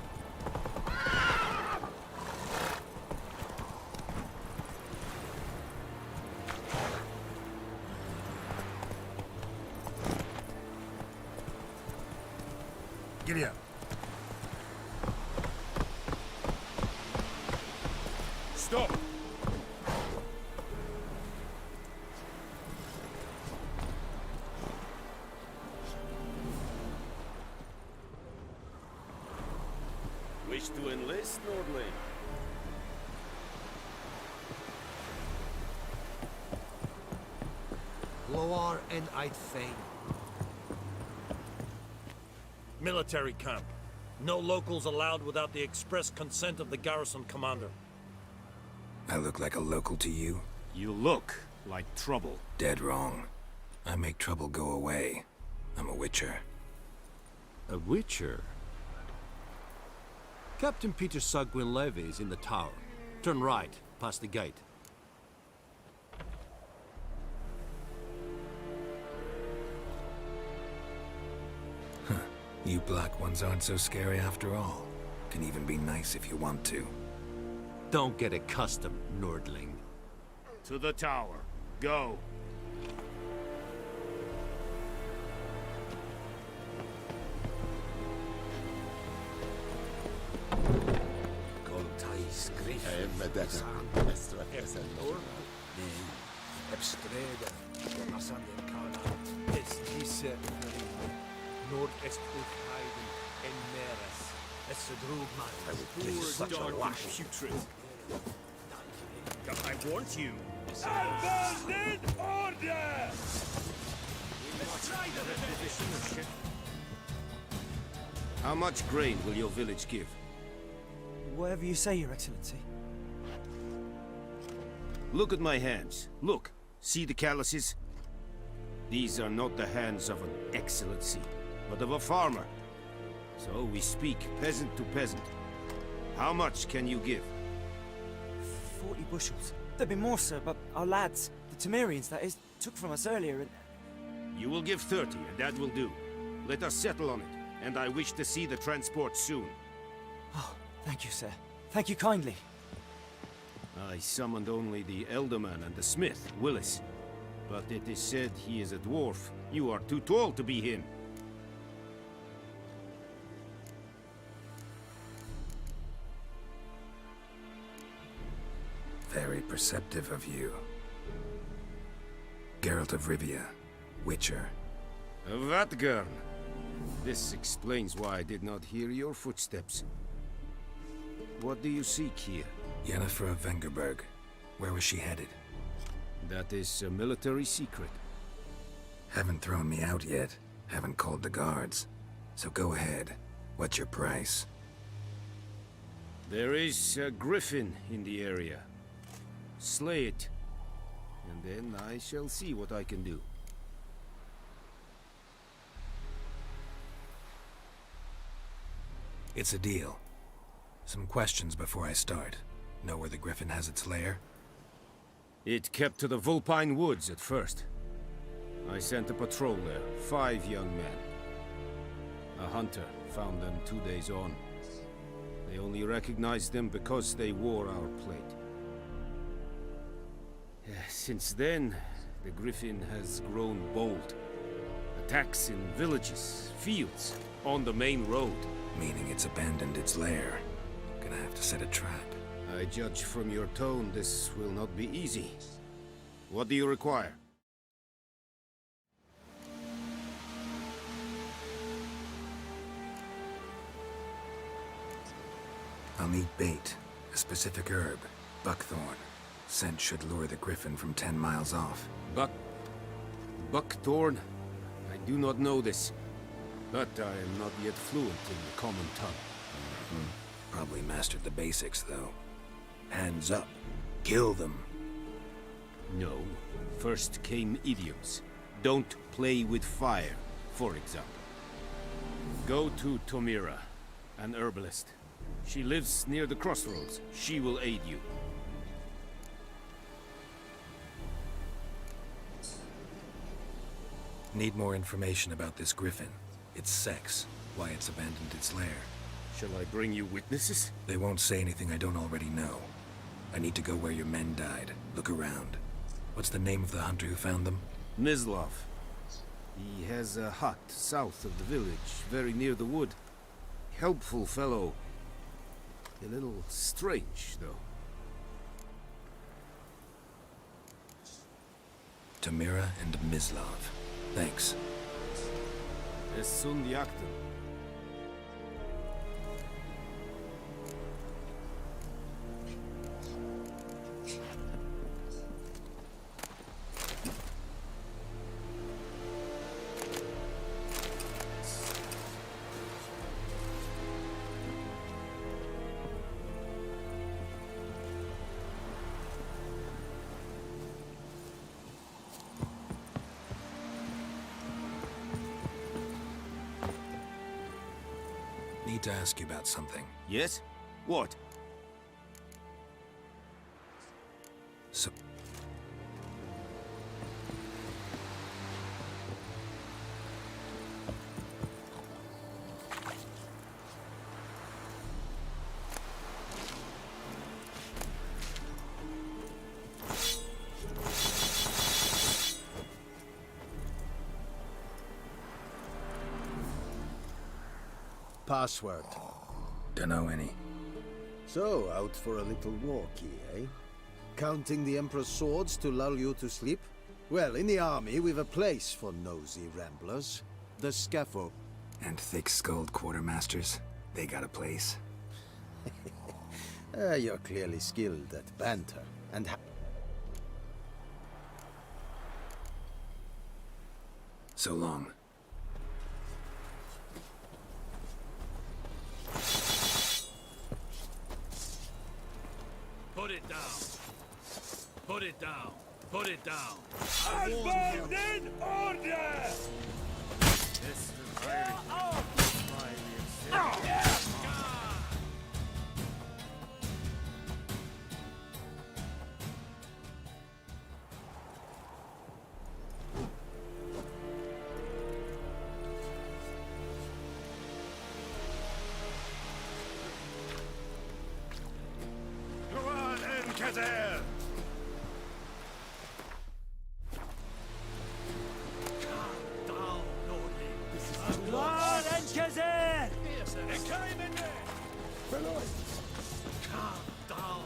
Giddy up. Stop! enlist, Nordling? Loar and I'd fain. Military camp. No locals allowed without the express consent of the garrison commander. I look like a local to you? You look like trouble. Dead wrong. I make trouble go away. I'm a witcher. A witcher? Captain Peter Sagwin Levy is in the tower. Turn right, past the gate. You black ones aren't so scary after all. Can even be nice if you want to. Don't get accustomed, Nordling. To the tower. Go. I will give you such a lash. Putrid. I warned you. Abandon order! How much grain will your village give? Whatever you say, Your Excellency. Look at my hands. Look. See the calluses? These are not the hands of an excellency, but of a farmer. So we speak peasant to peasant. How much can you give? 40 bushels. There'd be more, sir, but our lads, the Temerians, that is, took from us earlier and... You will give 30, and that will do. Let us settle on it, and I wish to see the transport soon. Oh, thank you, sir. Thank you kindly. I summoned only the Elderman and the smith, Willis. But it is said he is a dwarf. You are too tall to be him. Very perceptive of you. Geralt of Rivia, Witcher. Vatgern. This explains why I did not hear your footsteps. What do you seek here? Yennefer of Vengerberg. Where was she headed? That is a military secret. Haven't thrown me out yet. Haven't called the guards. So go ahead. What's your price? There is a griffin in the area. Slay it, and then I shall see what I can do. It's a deal. Some questions before I start. Know where the griffin has its lair? It kept to the Vulpine Woods at first. I sent a patrol there, 5 young men. A hunter found them 2 days on. They only recognized them because they wore our plate. Since then, the griffin has grown bold. Attacks in villages, fields, on the main road. Meaning it's abandoned its lair. Gonna have to set a trap. I judge from your tone this will not be easy. What do you require? I'll need bait, a specific herb, buckthorn. Scent should lure the griffin from 10 miles off. Buckthorn? I do not know this, but I am not yet fluent in the common tongue. Probably mastered the basics, though. Hands up. Kill them. No. First came idioms. Don't play with fire, for example. Go to Tomira, an herbalist. She lives near the crossroads. She will aid you. Need more information about this griffin. Its sex, why it's abandoned its lair. Shall I bring you witnesses? They won't say anything I don't already know. I need to go where your men died. Look around. What's the name of the hunter who found them? Mislav. He has a hut south of the village, very near the wood. Helpful fellow. A little strange, though. Tomira and Mislav. Thanks. to ask you about something. Yes? What? So... Password. Dunno any. So, out for a little walkie, eh? Counting the Emperor's swords to lull you to sleep? Well, in the army, we've a place for nosy ramblers. The scaffold. And thick-skulled quartermasters. They got a place. You're clearly skilled at banter. And So long. Put it down. Put it down. Put it down. Abandon order! This Go on, Encazer! Klar, Enkezer! Calm down,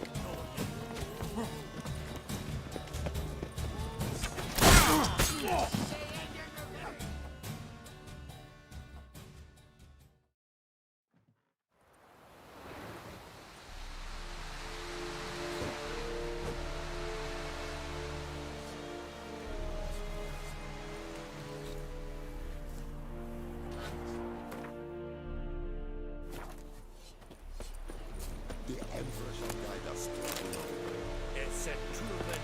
The Emperor shall guide us to the Lord. It's a proven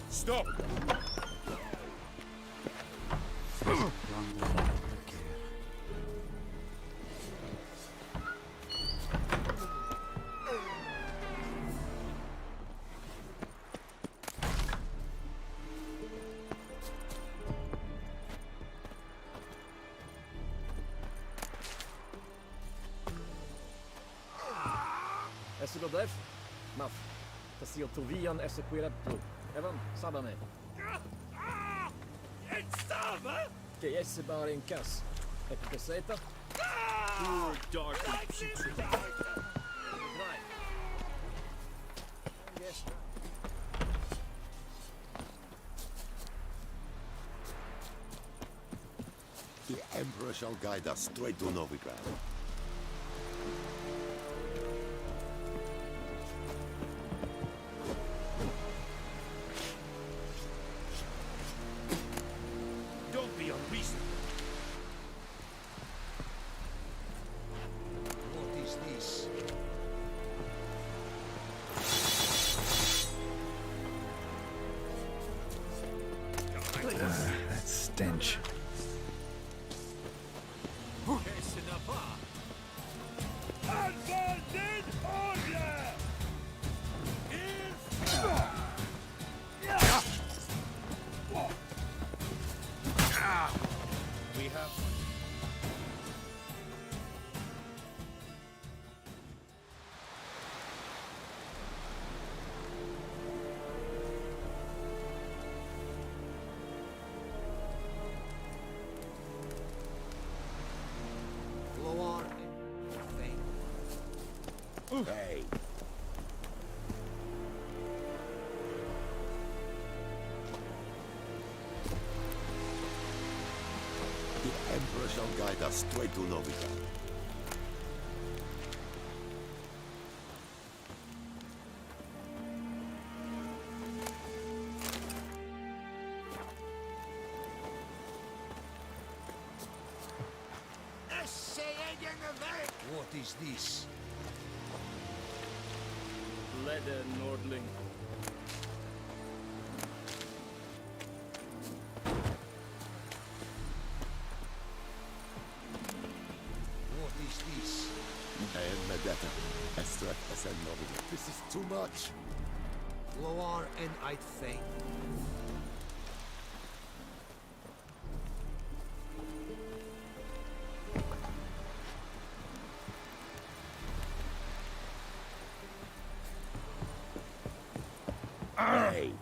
Stop! Essilodef, Maf, Tasil Tovian Essequirepto, Evan, Sabame. Estava! Que esse bar em cas. Epicaseta. You're dark and putrid. Right. Yes. The Emperor shall guide us straight to Novigrad. Don't be unreasonable. What is this? That stench. Abandon order! We have... Hey. The Emperor shall guide us straight to Novita. What is this? Leather, Nordling. What is this? I am Medetta. Extract as a Novita. This is too much. Loar and I'd faint. Hey!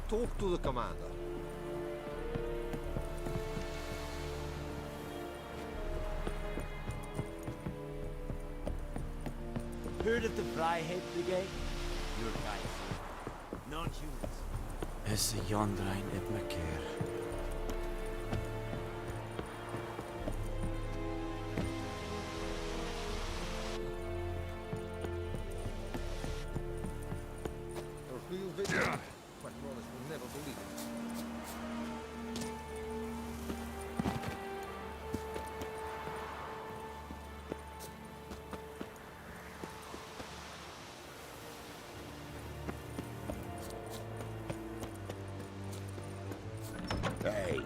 Talk to the commander. Heard of the Vryhead Brigade? Your guys. Non-humans. Is the Yondrain Ibmakir. A real video. My brothers will never believe it. Hey!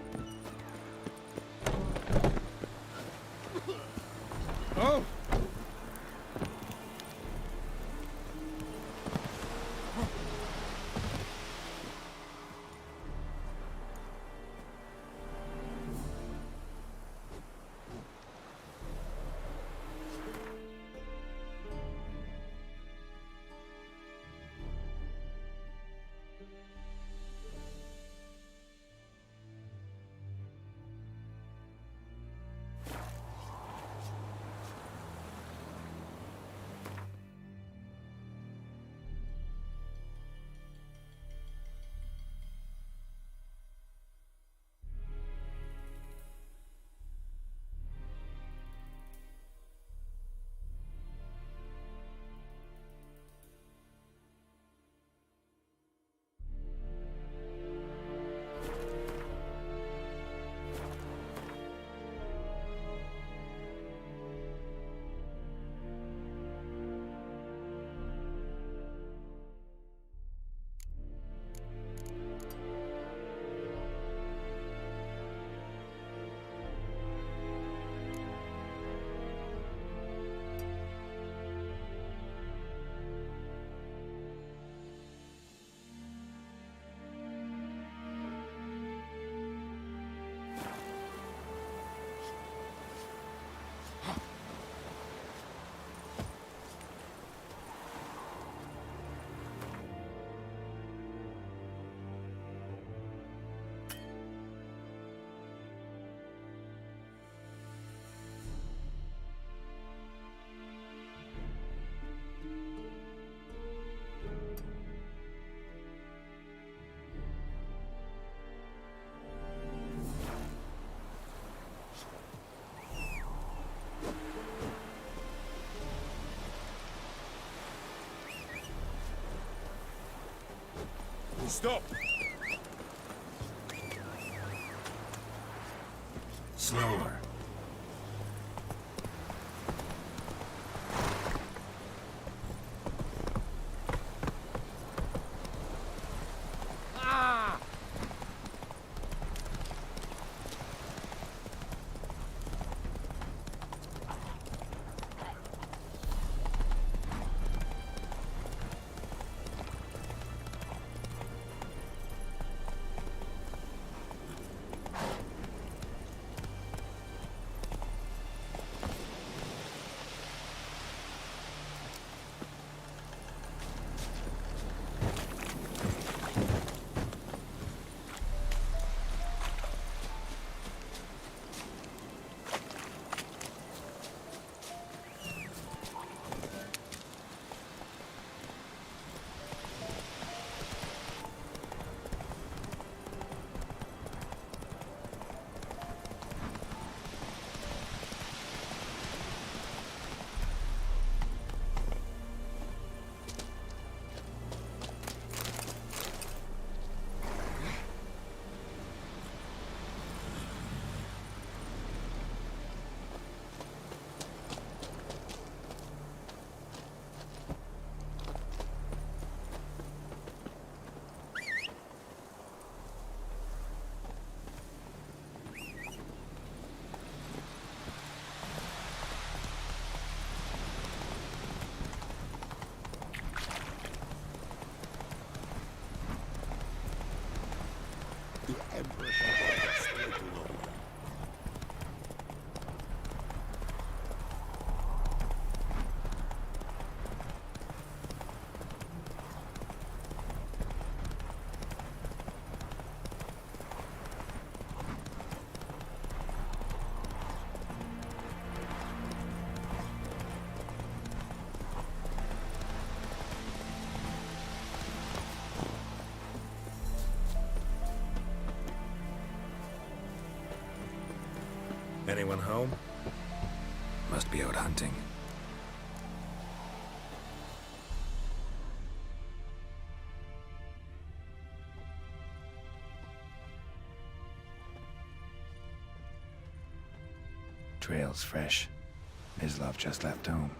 Oh! Stop! Slower. Ah! Anyone home? Must be out hunting. Trail's fresh. Mislav just left home.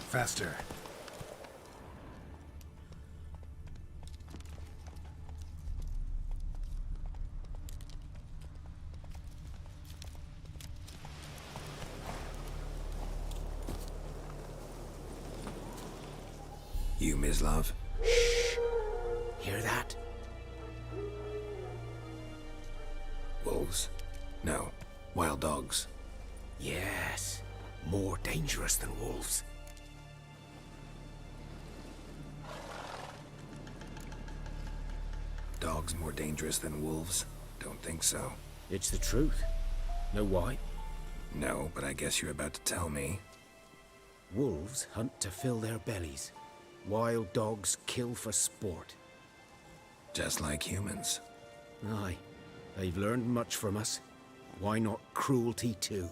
Faster. You, Mislav? Shh! Hear that? Wolves? No. Wild dogs. Yes. More dangerous than wolves. Dogs more dangerous than wolves? Don't think so. It's the truth. Know why? No, but I guess you're about to tell me. Wolves hunt to fill their bellies. Wild dogs kill for sport. Just like humans. Aye. They've learned much from us. Why not cruelty too?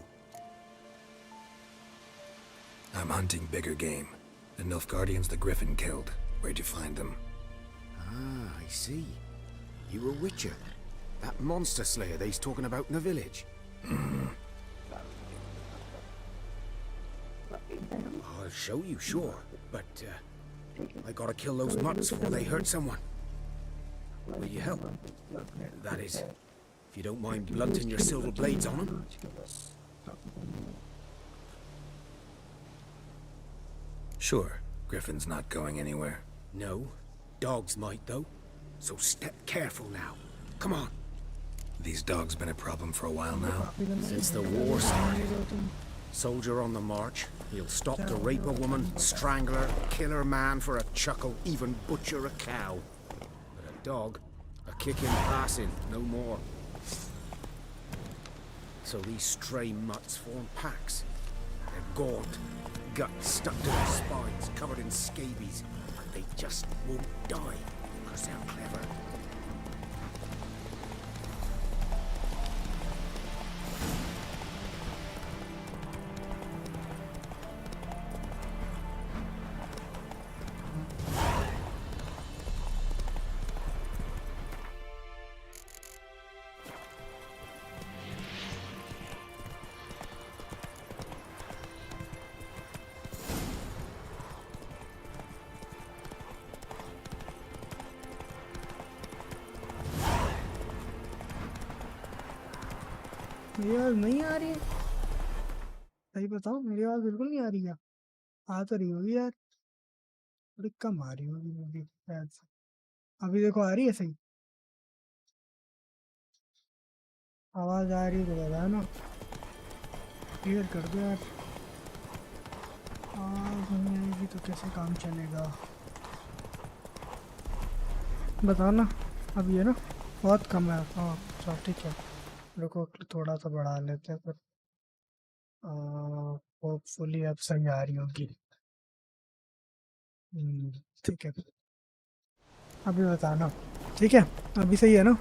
I'm hunting bigger game. The Nilfgaardians the Griffin killed. Where'd you find them? Ah, I see. You were Witcher. That monster slayer they's talking about in the village. Mm-hmm. I'll show you, sure. But, I gotta kill those mutts before they hurt someone. Will you help? That is, if you don't mind blunting your silver blades on them. Sure. Griffin's not going anywhere. No. Dogs might, though. So step careful now. Come on. These dogs been a problem for a while now? Since the war started. Soldier on the march. He'll stop to rape a woman, strangle her, kill her man for a chuckle, even butcher a cow. But a dog, a kicking, passing, no more. So these stray mutts form packs. They're gaunt, guts stuck to their spines, covered in scabies. But they just won't die, because they're clever. मेरी आवाज नहीं आ रही है सही बताओ मेरी आवाज बिल्कुल नहीं आ रही है आ तो रही होगी यार थोड़ी कम आ रही होगी मेरी शायद से अभी देखो आ रही है सही आवाज आ रही है तो बता ना क्लियर कर दो यार आवाज नहीं आएगी तो कैसे काम चलेगा बताओ ना अब ये ना बहुत कम है हाँ चलो ठीक है रुको थोड़ा सा बढ़ा लेते हैं फिर होपफुली अब सही आ रही होगी ठीक है अभी बताना ठीक है अभी सही है ना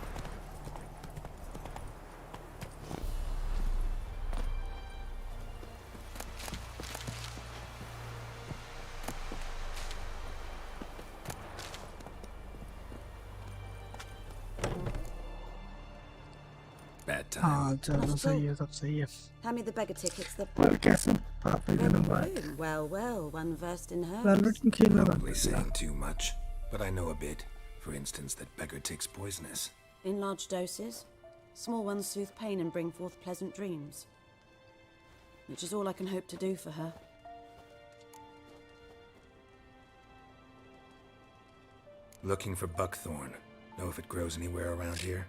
हाँ चलो सही है सब सही है Hand me the beggar tickets. The और कैसे आप ही देना बात well, one versed in her. Velvet खेलना Probably saying too much, but I know a bit. For instance, that beggar tick's poisonous. In large doses, small ones soothe pain and bring forth pleasant dreams. Which is all I can hope to do for her. Looking for buckthorn. Know if it grows anywhere around here?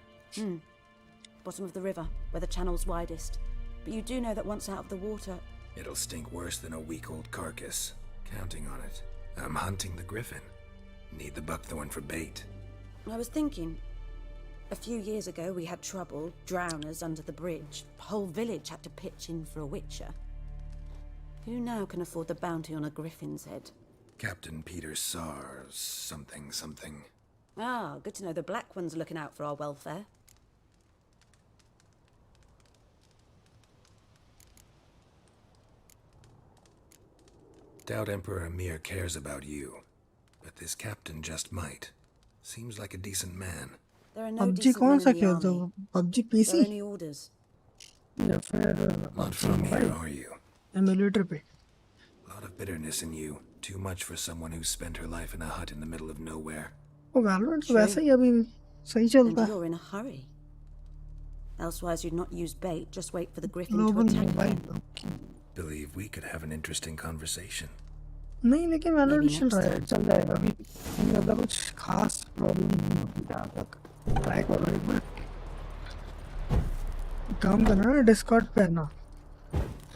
Bottom of the river, where the channel's widest. But you do know that once out of the water... It'll stink worse than a week-old carcass. Counting on it. I'm hunting the griffin. Need the buckthorn for bait. I was thinking, A few years ago, we had trouble, drowners under the bridge. The whole village had to pitch in for a witcher. Who now can afford the bounty on a griffin's head? Captain Peter Sars, something. Ah, good to know the Black One's looking out for our welfare. Doubt Emperor Amir cares about you, but this captain just might. Seems like a decent man. There are no PUBG decent कौन men सा in the खेलते हो? army. PUBG There PC? are only orders. या फिर Not from here, are you? Emulator पे? Lot of bitterness in you. Too much for someone who spent her life in a hut in the middle of nowhere. वो Valorant तो वैसे ही अभी सही चलता And है. you're in a hurry. Elsewise, you'd not use bait, just wait for the griffin No to one attack mobile. again. Believe we could have an interesting conversation. नहीं लेकिन Valorant चल रहा है, चल जाएगा अभी. मतलब कुछ खास प्रॉब्लम नहीं होगी जहाँ तक. ट्राई करो एक बार. काम करना ना डिस्कॉर्ड पे ना.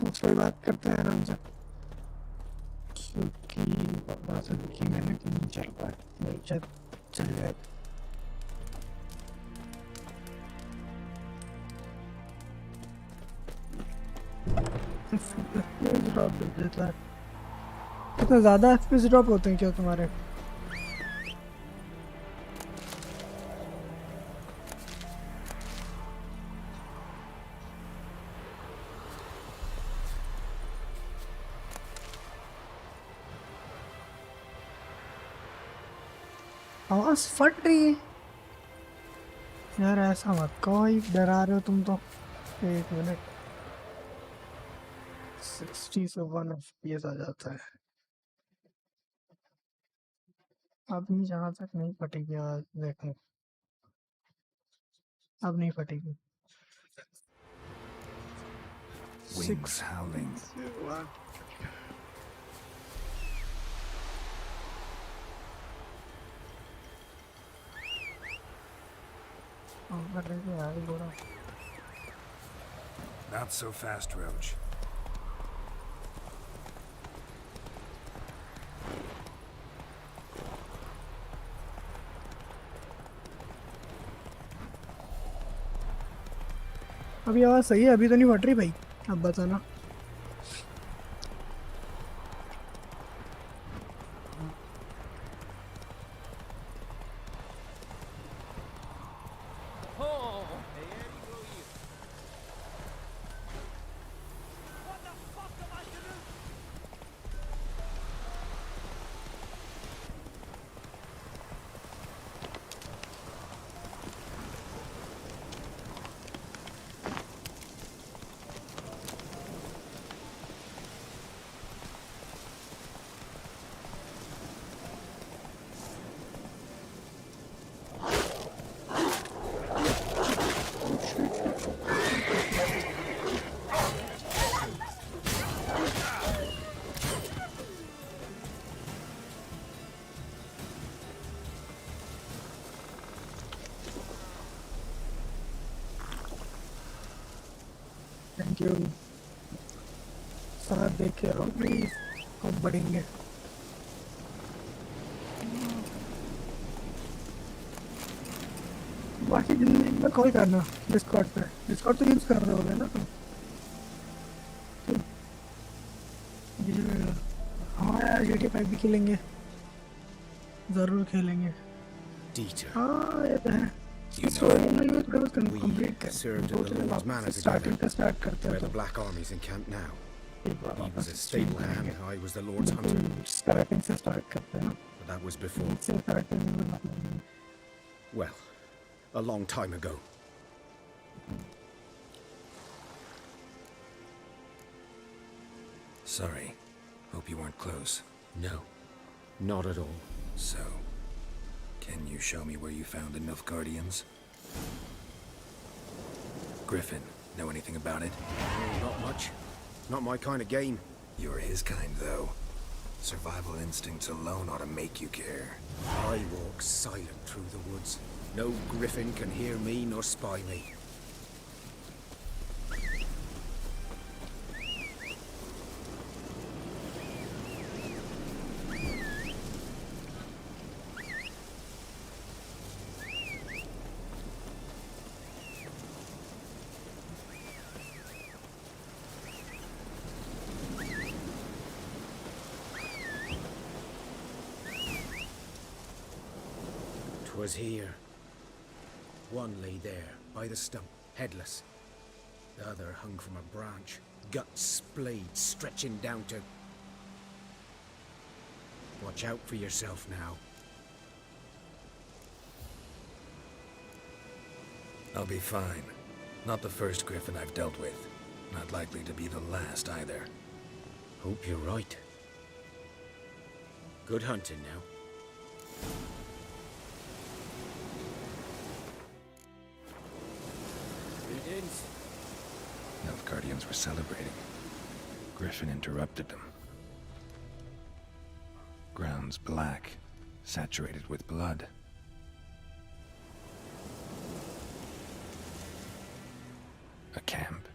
उस पर बात करते हैं आराम से. क्योंकि बात है कि मैंने नहीं चल पाया. नहीं चल जाए. कितना ज़्यादा FPS ड्रॉप होते हैं क्या तुम्हारे? आवाज़ फट रही है यार. ऐसा मत कहो, डरा रहे हो तुम तो. एक मिनट. 60 से 1 FPS आ जाता है. अब नहीं, जहाँ तक नहीं फटेगी आवाज़. देखो अब नहीं फटेगी. Wings howling. Not so fast, Roach. अभी आवाज़ सही है? अभी तो नहीं फट रही भाई. अब बताना. Thank you. साथ देख के रहो प्लीज. हम बढ़ेंगे. बाकी जिंदगी में कॉल करना डिस्कॉर्ड पे. डिस्कॉर्ड तो यूज़ कर रहे होगे ना तुम? हाँ यार GTA 5 भी खेलेंगे. ज़रूर खेलेंगे. हाँ ये तो है. We served at the Lord's Manor together, where the Black Army's encamped now. He was a stable hand, I was the Lord's hunter. But that was before. Well, a long time ago. Sorry. Hope you weren't close. No, not at all. So, can you show me where you found the Nilfgaardians? Griffin, know anything about it? Not much. Not my kind of game. You're his kind, though. Survival instincts alone ought to make you care. I walk silent through the woods. No griffin can hear me nor spy me. 'Twas here. One lay there, by the stump, headless. The other hung from a branch, guts splayed, stretching down to... Watch out for yourself now. I'll be fine. Not the first griffin I've dealt with. Not likely to be the last either. Hope you're right. Good hunting now. Greetings. Nilfgaardians were celebrating. Griffin interrupted them. Ground's black, saturated with blood. A camp.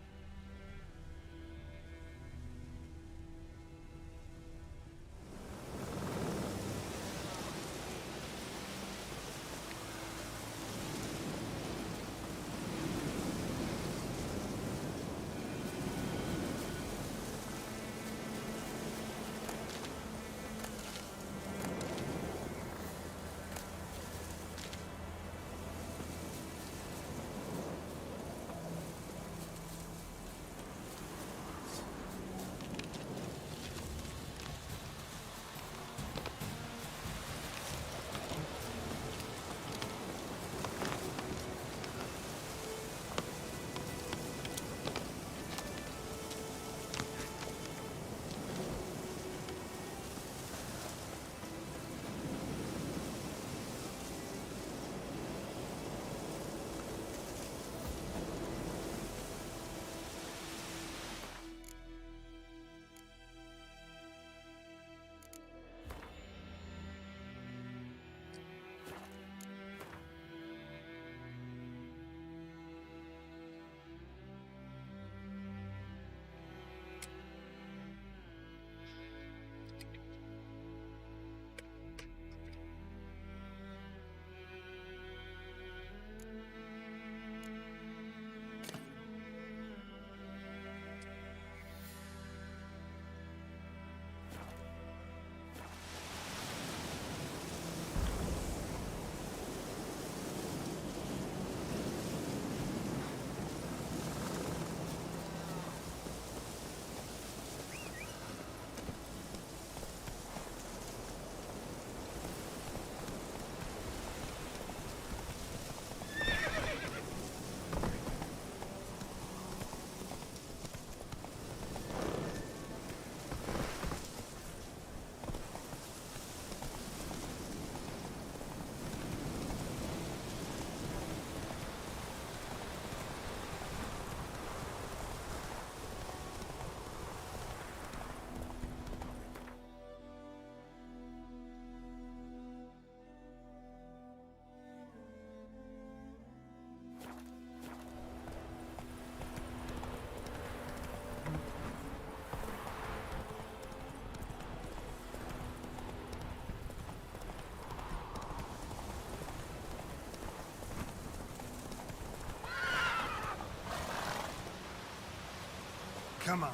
Come on.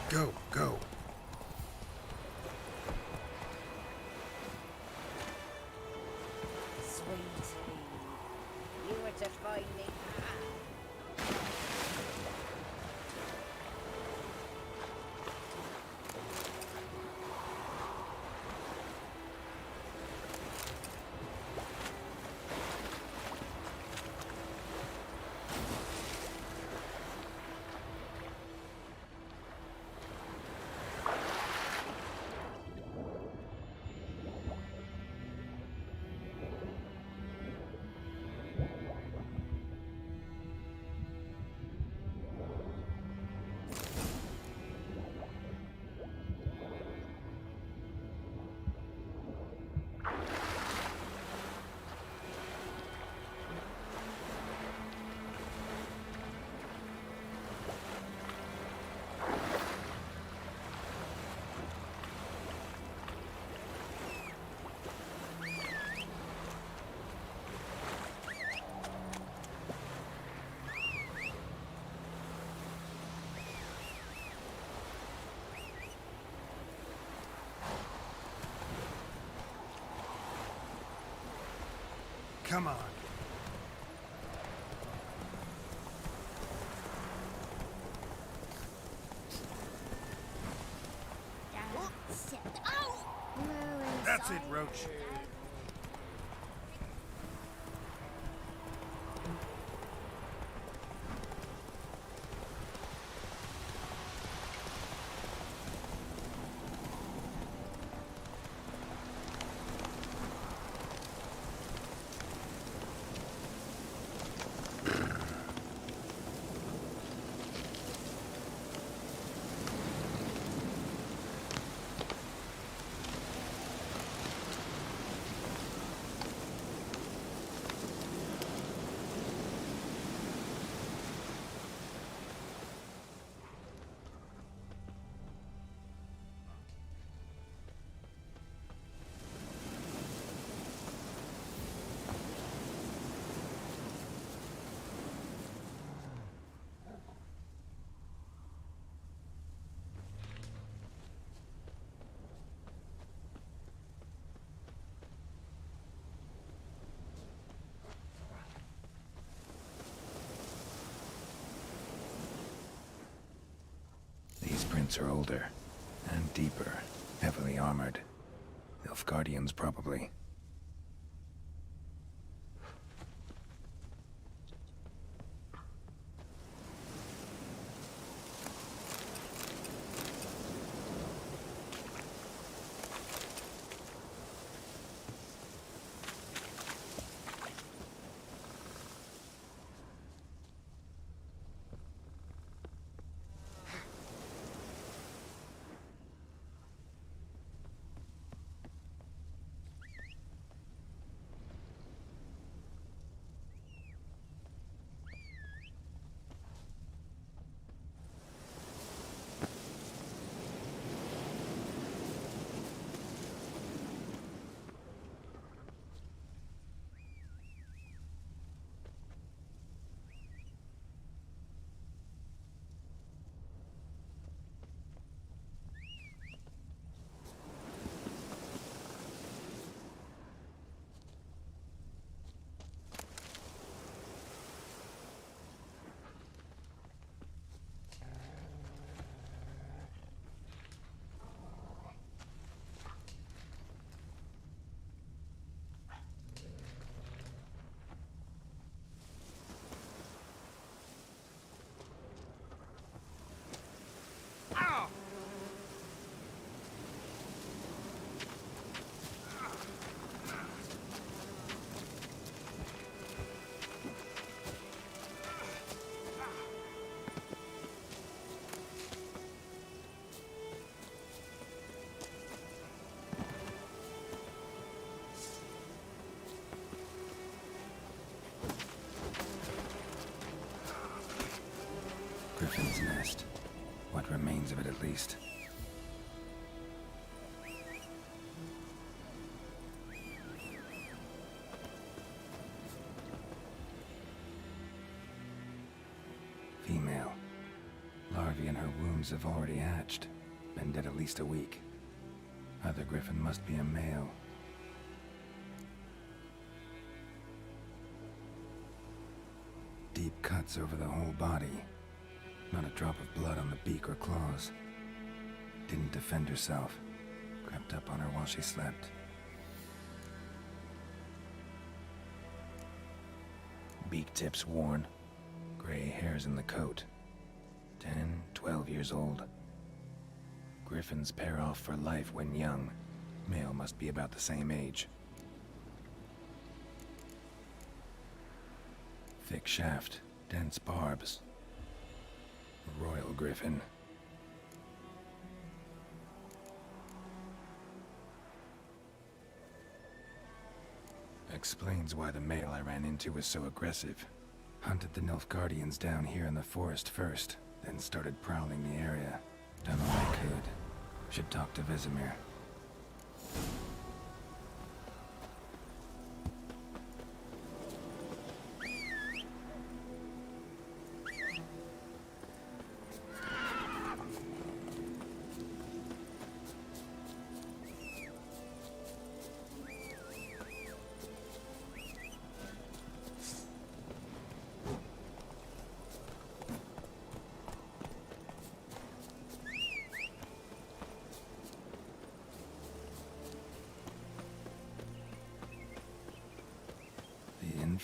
Go, go. Sweetie, you were to find me. Come on. That's it, Roach. These prints are older and deeper, heavily armored. Nilfgaardians, probably. Griffin's nest. What remains of it, at least. Female. Larvae in her wombs have already hatched. Been dead at least a week. Other griffin must be a male. Deep cuts over the whole body. Not a drop of blood on the beak or claws. Didn't defend herself. Crept up on her while she slept. Beak tips worn. Gray hairs in the coat. 10, 12 years old. Griffins pair off for life when young. Male must be about the same age. Thick shaft, dense barbs. Royal griffin. Explains why the male I ran into was so aggressive. Hunted the Nilfgaardians down here in the forest first, then started prowling the area. Done all I could. Should talk to Vesemir.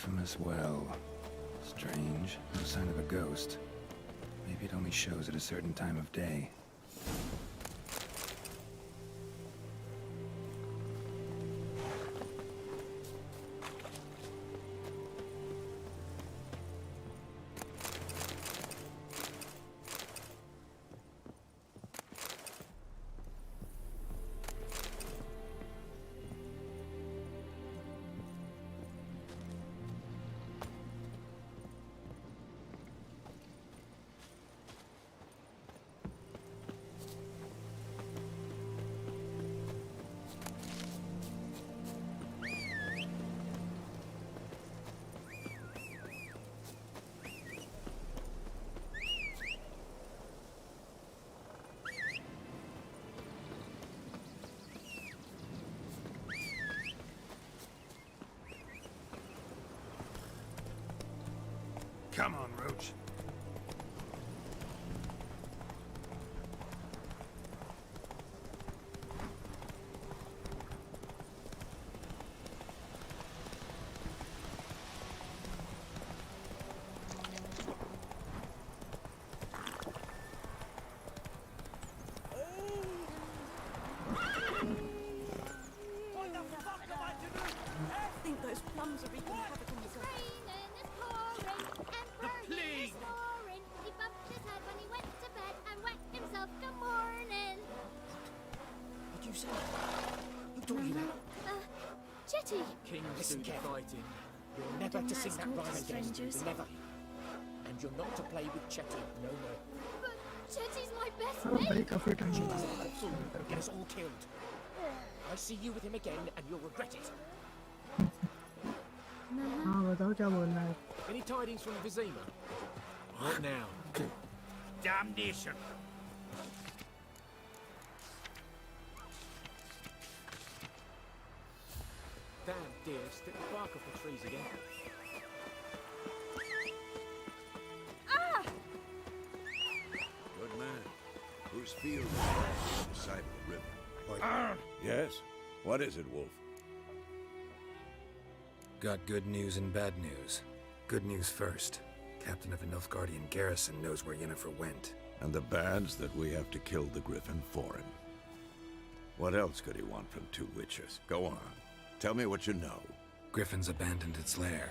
infamous well. Strange. No sign of a ghost. Maybe it only shows at a certain time of day. Come on, Roach. I think those plums are wreaking havoc on the garden. The plague! He bumped his head when he went to bed and wet himself good morning. What do you say? Who told you that? Jetty! Kings do the fighting. You're never to sing that rhyme again. strangers. Never. And you're not to play with Chetty no more. But Jetty's my best हाँ भाई mate! काफी time He's हुआ a fool that'll get us all killed. I see you with him again and you'll regret it. हाँ बताओ क्या बोलना है Any tidings from Vizima? What now? Damnation! Damn dear, stick the bark off the trees again. Ah! Good man. Whose field is that on the side of the river? Yes? What is it, Wolf? Got good news and bad news. Good news first. Captain of the Nilfgaardian garrison knows where Yennefer went. And the bad's that we have to kill the Griffin for him. What else could he want from two witches? Go on. Tell me what you know. Griffin's abandoned its lair.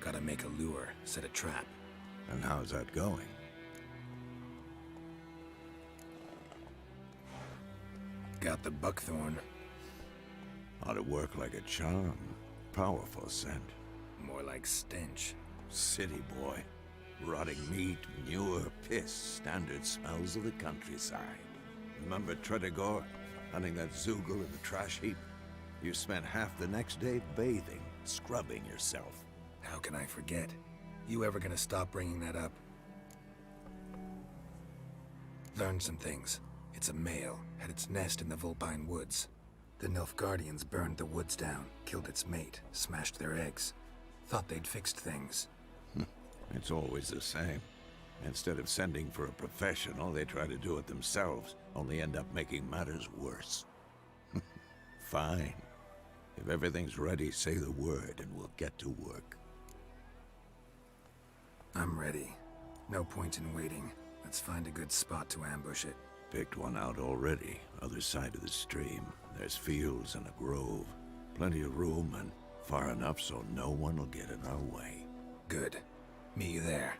Gotta make a lure, set a trap. And how's that going? Got the buckthorn. Ought to work like a charm. Powerful scent. More like stench. City boy. Rotting meat, manure, piss, standard smells of the countryside. Remember Tredegor? Hunting that Zoogle in the trash heap? You spent half the next day bathing, scrubbing yourself. How can I forget? You ever gonna stop bringing that up? Learned some things. It's a male, had its nest in the Vulpine Woods. The Nilfgaardians burned the woods down, killed its mate, smashed their eggs. Thought they'd fixed things. It's always the same. Instead of sending for a professional, they try to do it themselves, only end up making matters worse. Fine. If everything's ready, say the word and we'll get to work. I'm ready. No point in waiting. Let's find a good spot to ambush it. Picked one out already, other side of the stream. There's fields and a grove. Plenty of room and far enough so no one will get in our way. Good. Meet you there.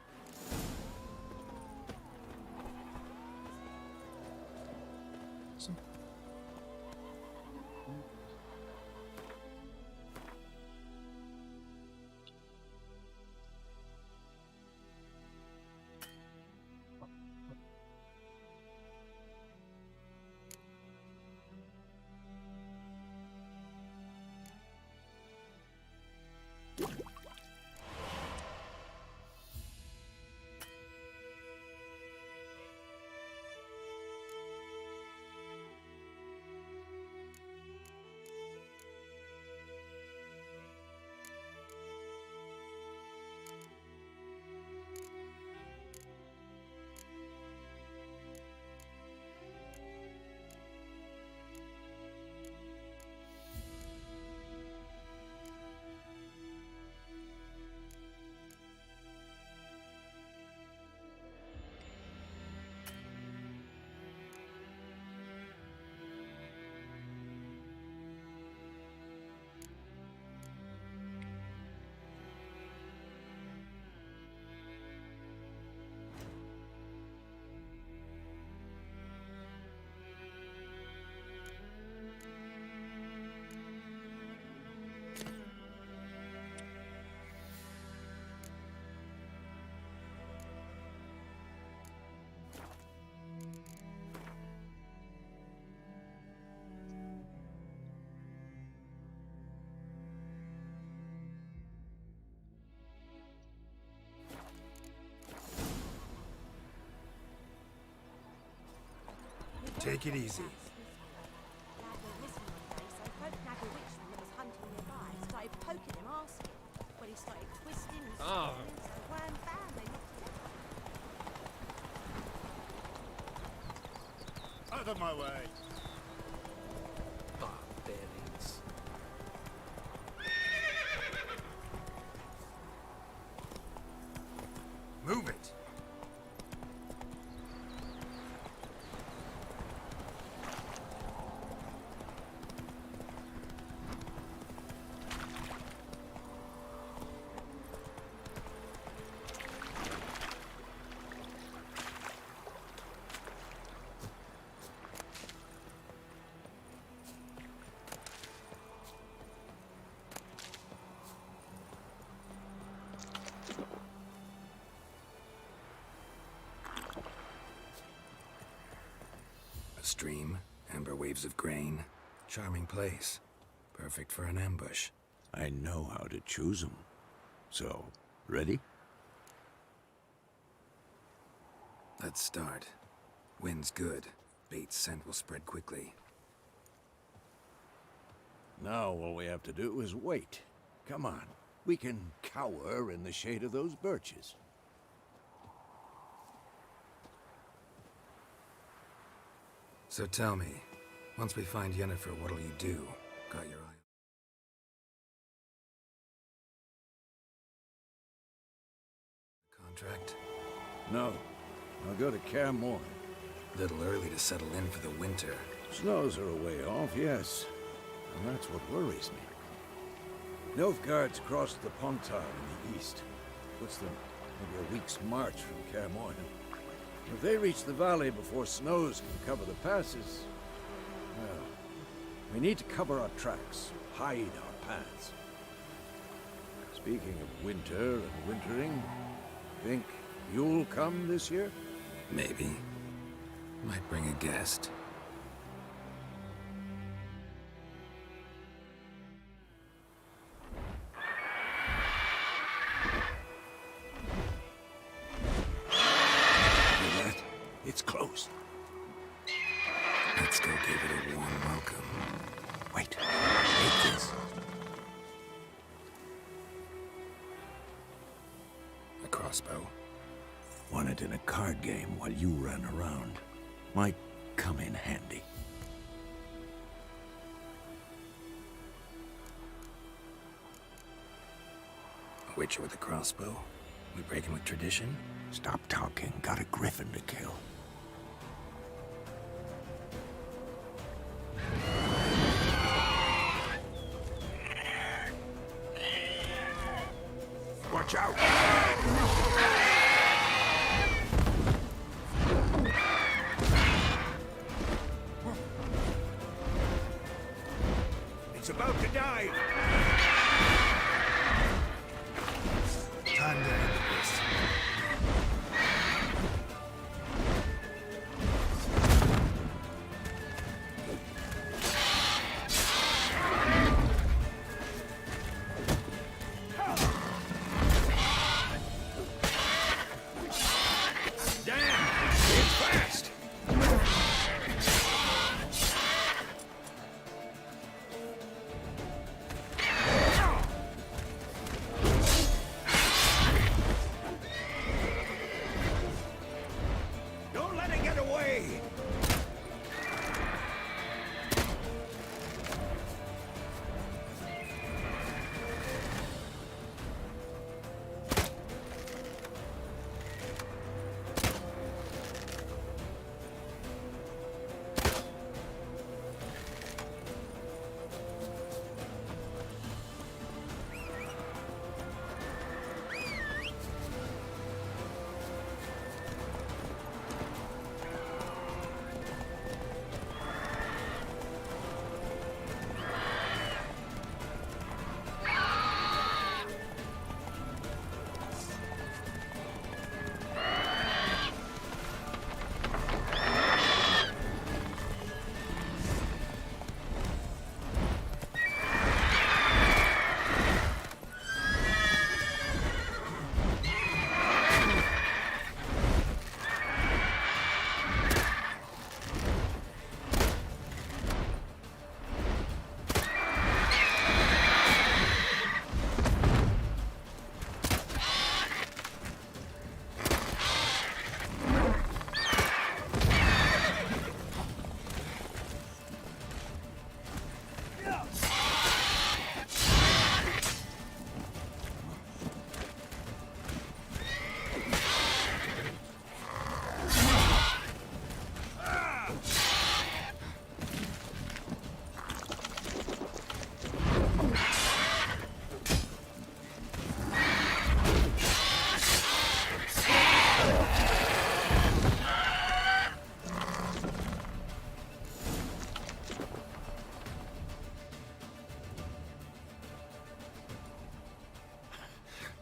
Take it easy. Oh. Out of my way. Barbarians. Move it. A stream, amber waves of grain. Charming place. Perfect for an ambush. I know how to choose them. So, ready? Let's start. Wind's good. Bait's scent will spread quickly. Now all we have to do is wait. Come on. We can cower in the shade of those birches. So tell me, once we find Yennefer, what'll you do? Got your eye on contract? No. I'll go to Kaer Morhen. Little early to settle in for the winter. Snows are a way off, yes. And that's what worries me. Nilfgaard's crossed the Pontar in the east. Puts them maybe a week's march from Kaer Morhen. If they reach the valley before snows can cover the passes, well, we need to cover our tracks, hide our paths. Speaking of winter and wintering, think you'll come this year? Maybe. Might bring a guest. It's closed. Let's go give it a warm welcome. Wait. Take this. A crossbow. Won it in a card game while you ran around. Might come in handy. A witcher with a crossbow? We breaking with tradition? Stop talking. Got a griffin to kill. Watch out! It's about to dive! Time to end this.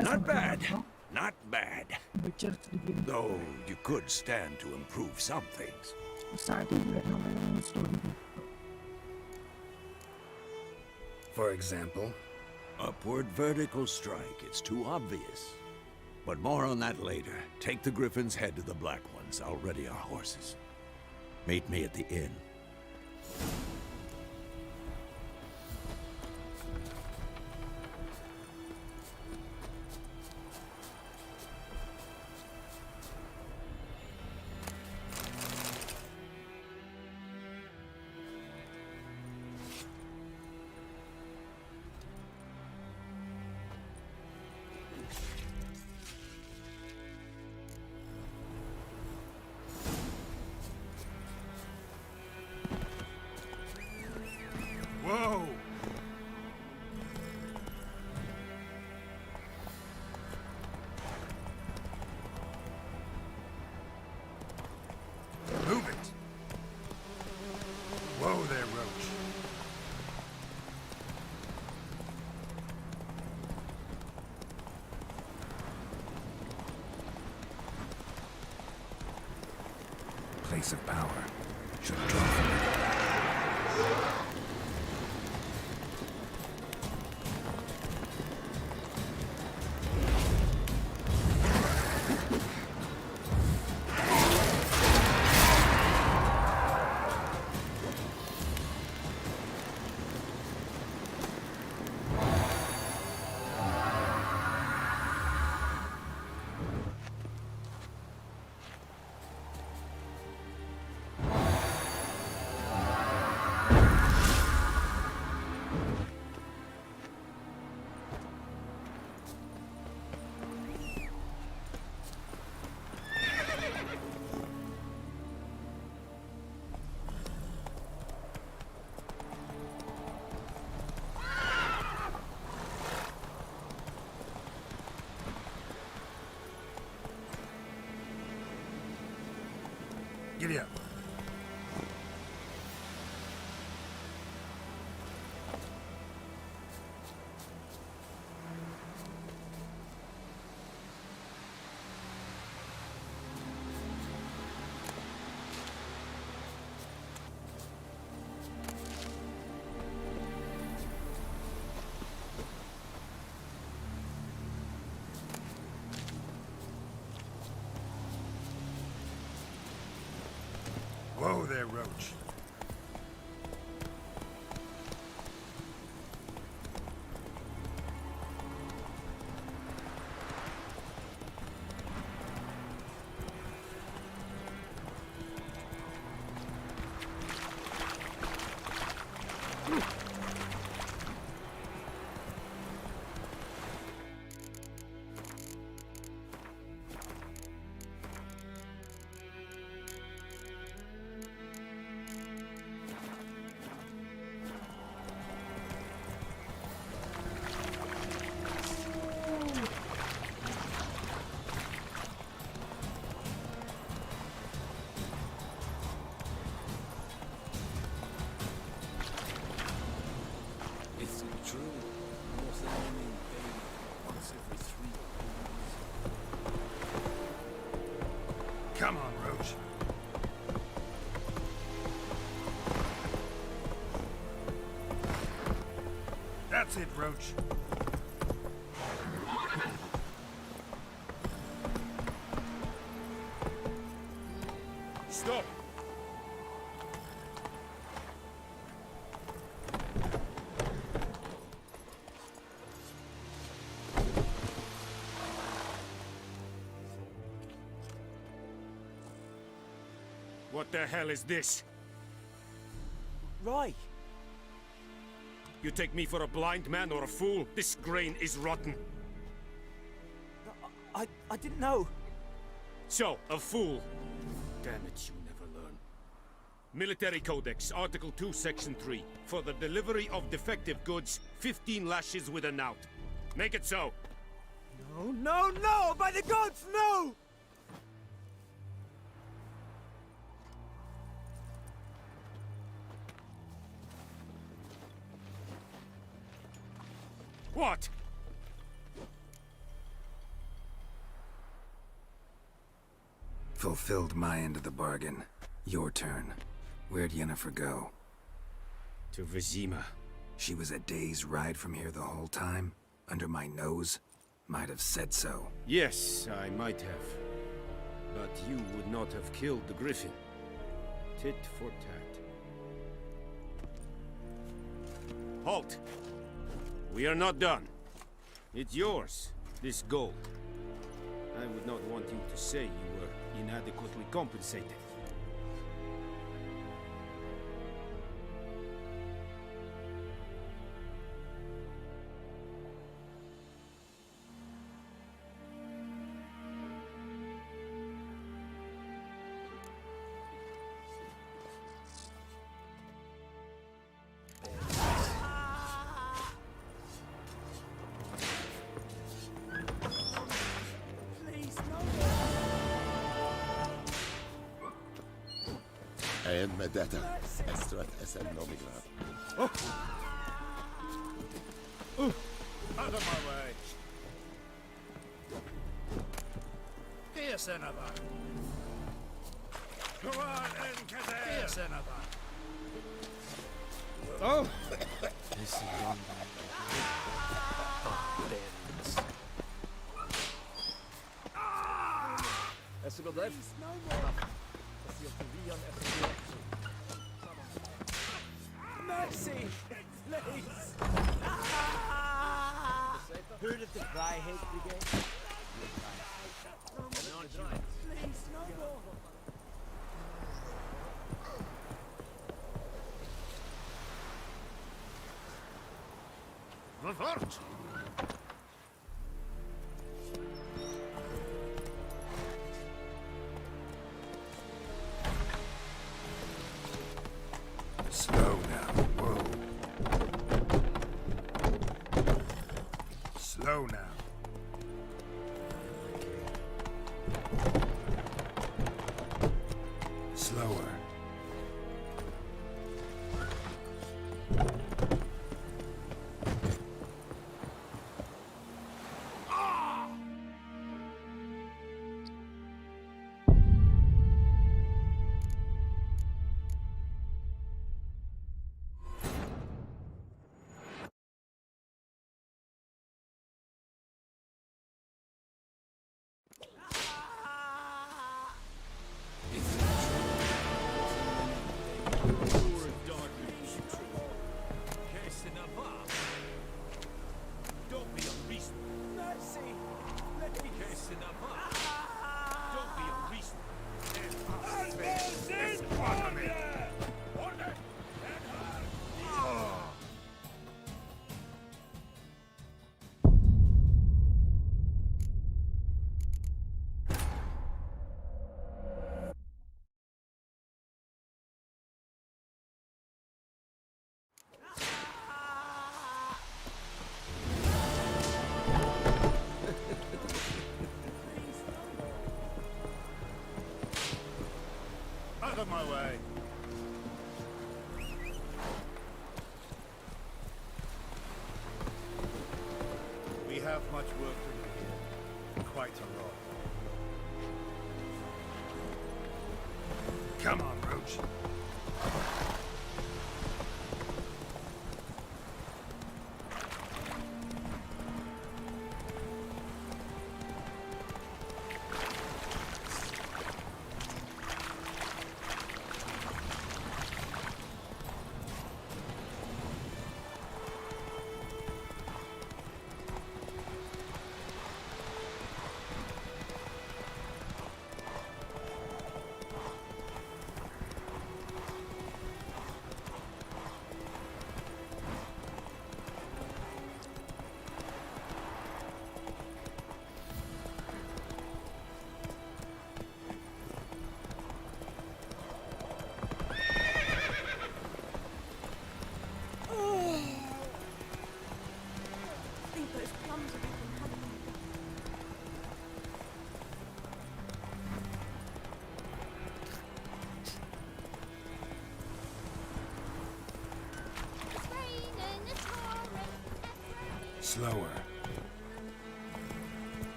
Not bad. Not bad. Though you could stand to improve some things. For example? Upward vertical strike. It's too obvious. But more on that later. Take the Griffin's head to the Black Ones. I'll ready our horses. Meet me at the inn. Whoa! Move it! Whoa there, Roach. Place of power. Should draw from it. Giddy up. Whoa there, Roach. Is it true? Most of the women pay once every 3 Come on, Roach. That's it, Roach. Stop! What the hell is this? Right. You take me for a blind man or a fool? This grain is rotten. I didn't know. So, a fool. Damn it, you never learn. Military Codex, Article 2, Section 3. For the delivery of defective goods, 15 lashes with a knout. Make it so. No, no, no! By the gods, no! What? Fulfilled my end of the bargain. Your turn. Where'd Yennefer go? To Vizima. She was a day's ride from here the whole time? Under my nose? Might have said so. Yes, I might have. But you would not have killed the griffin. Tit for tat. Halt! We are not done. It's yours, this gold. I would not want you to say you were inadequately compensated. En med detta extra SN nominal. Out of my way. Here, Senator. Go on and get there. Here, Senator. Oh! This is London. Esse går där. Mercy! Please! Heard of the Flyhead Brigade? Please, no more! Revert! Slow now. Whoa. Slow now. Slower. Don't be unreasonable. Mercy! Let me Case in a bar. Don't be unreasonable. Out of my way. We have much work to do here. Quite a lot. Come on, Roach. Slower.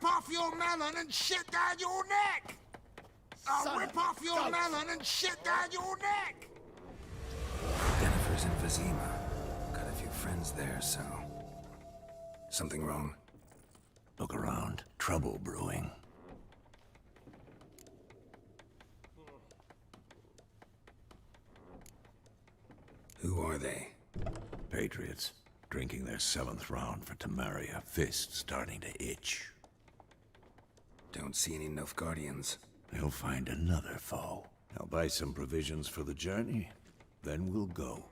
rip off your melon and shit down your neck! I'll rip off your melon and shit down your neck! Jennifer's in Vizima. Got a few friends there, so... Something wrong? Look around. Trouble brewing. Who are they? Patriots. Drinking their 7th round for Tamaria. Fist starting to itch. Don't see any Nilfgaardians. They'll find another foe. I'll buy some provisions for the journey. Then we'll go.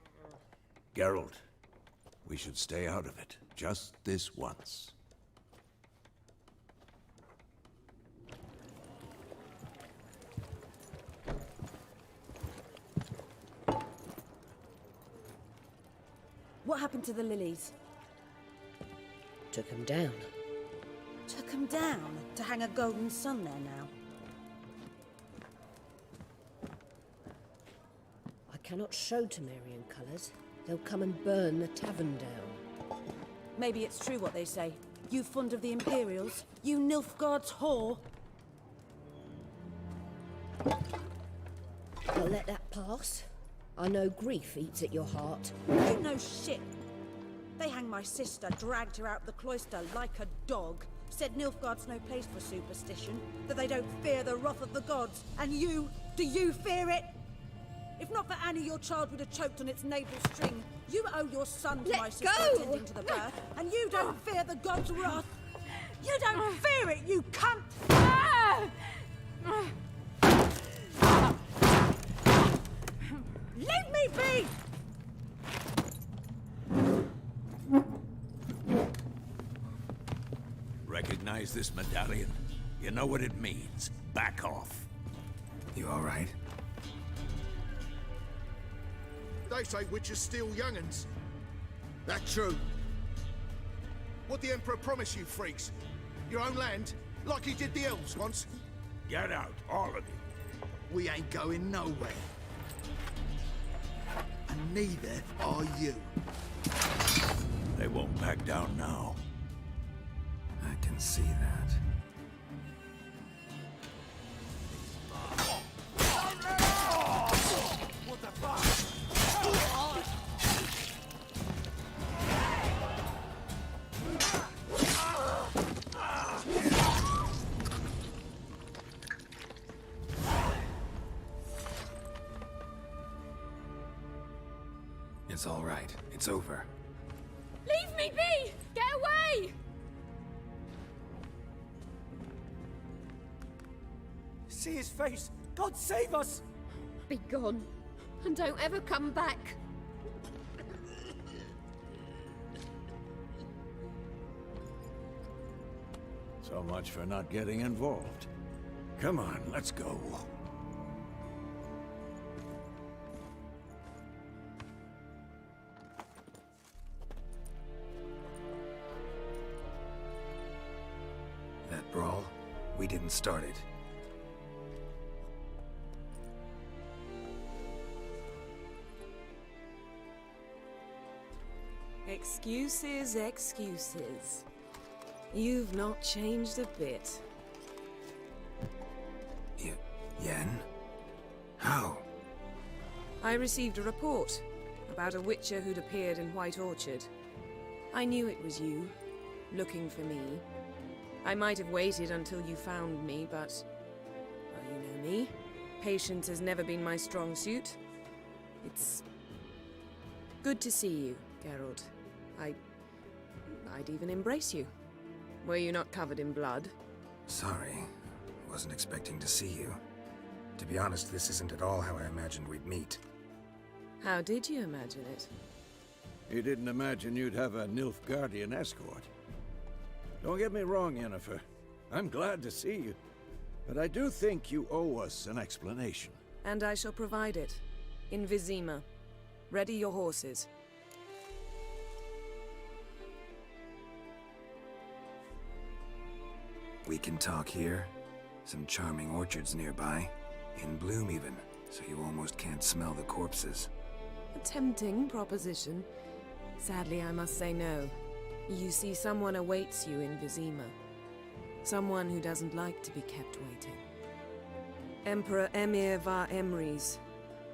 Geralt, we should stay out of it. Just this once. What happened to the lilies? Took them down. Took them down to hang a golden sun there now. I cannot show Temerian colours. They'll come and burn the tavern down. Maybe it's true what they say. You fond of the Imperials? You Nilfgaard's whore? I'll let that pass. I know grief eats at your heart. You know shit. They hanged my sister, dragged her out the cloister like a dog. Said Nilfgaard's no place for superstition, that they don't fear the wrath of the gods. And you, do you fear it? If not for Annie, your child would have choked on its navel string. You owe your son to my sister attending to the birth, and you don't fear the gods' wrath. You don't fear it, you cunt! Leave me be! Recognize this medallion? You know what it means. Back off. You all right? They say witches steal young'uns. That true? What the Emperor promise you, freaks? Your own land? Like he did the elves once? Get out, all of you. We ain't going nowhere. And neither are you. They won't back down now. I can see that. What the fuck? It's all right. It's over. Leave me be! Get away! See his face! God save us! Be gone, and don't ever come back. So much for not getting involved. Come on, let's go. That brawl, we didn't start it. Excuses, excuses. You've not changed a bit. Yen? How? I received a report about a witcher who'd appeared in White Orchard. I knew it was you, looking for me. I might have waited until you found me, but... well, you know me. Patience has never been my strong suit. It's... good to see you, Geralt. I'd even embrace you. Were you not covered in blood? Sorry. Wasn't expecting to see you. To be honest, this isn't at all how I imagined we'd meet. How did you imagine it? You didn't imagine you'd have a Nilfgaardian escort. Don't get me wrong, Yennefer. I'm glad to see you. But I do think you owe us an explanation. And I shall provide it. In Vizima. Ready your horses. We can talk here. Some charming orchards nearby. In bloom even, so you almost can't smell the corpses. A tempting proposition. Sadly, I must say no. You see, someone awaits you in Vizima. Someone who doesn't like to be kept waiting. Emperor Emir var Emrys,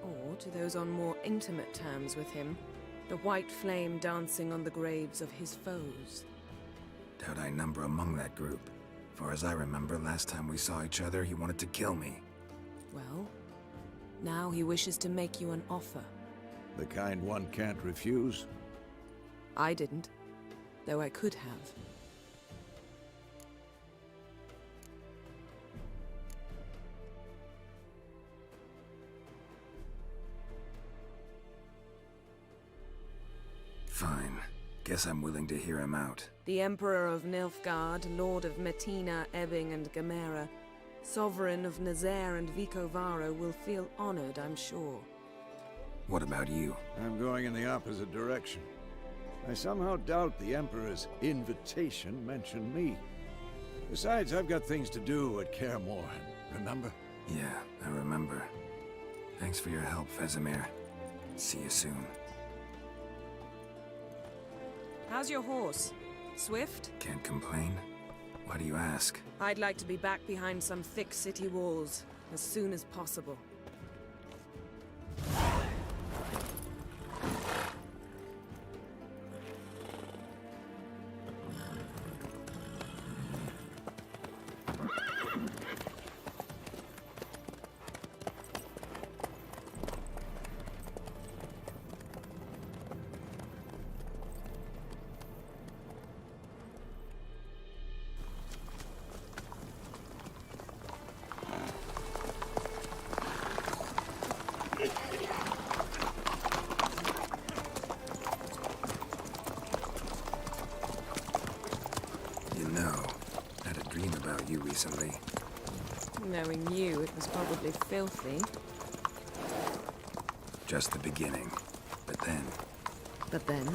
or to those on more intimate terms with him, the white flame dancing on the graves of his foes. Doubt I number among that group. Far as I remember, last time we saw each other, he wanted to kill me. Well, now he wishes to make you an offer. The kind one can't refuse? I didn't, though I could have. Fine. Guess I'm willing to hear him out. The Emperor of Nilfgaard, Lord of Metina, Ebbing and Gamera, Sovereign of Nazaire and Vicovaro will feel honored, I'm sure. What about you? I'm going in the opposite direction. I somehow doubt the Emperor's invitation mentioned me. Besides, I've got things to do at Kaer Morhen, remember? Yeah, I remember. Thanks for your help, Vesemir. See you soon. How's your horse? Swift? Can't complain. Why do you ask? I'd like to be back behind some thick city walls as soon as possible. You know, I had a dream about you recently. Knowing you, it was probably filthy. Just the beginning. But then... But then?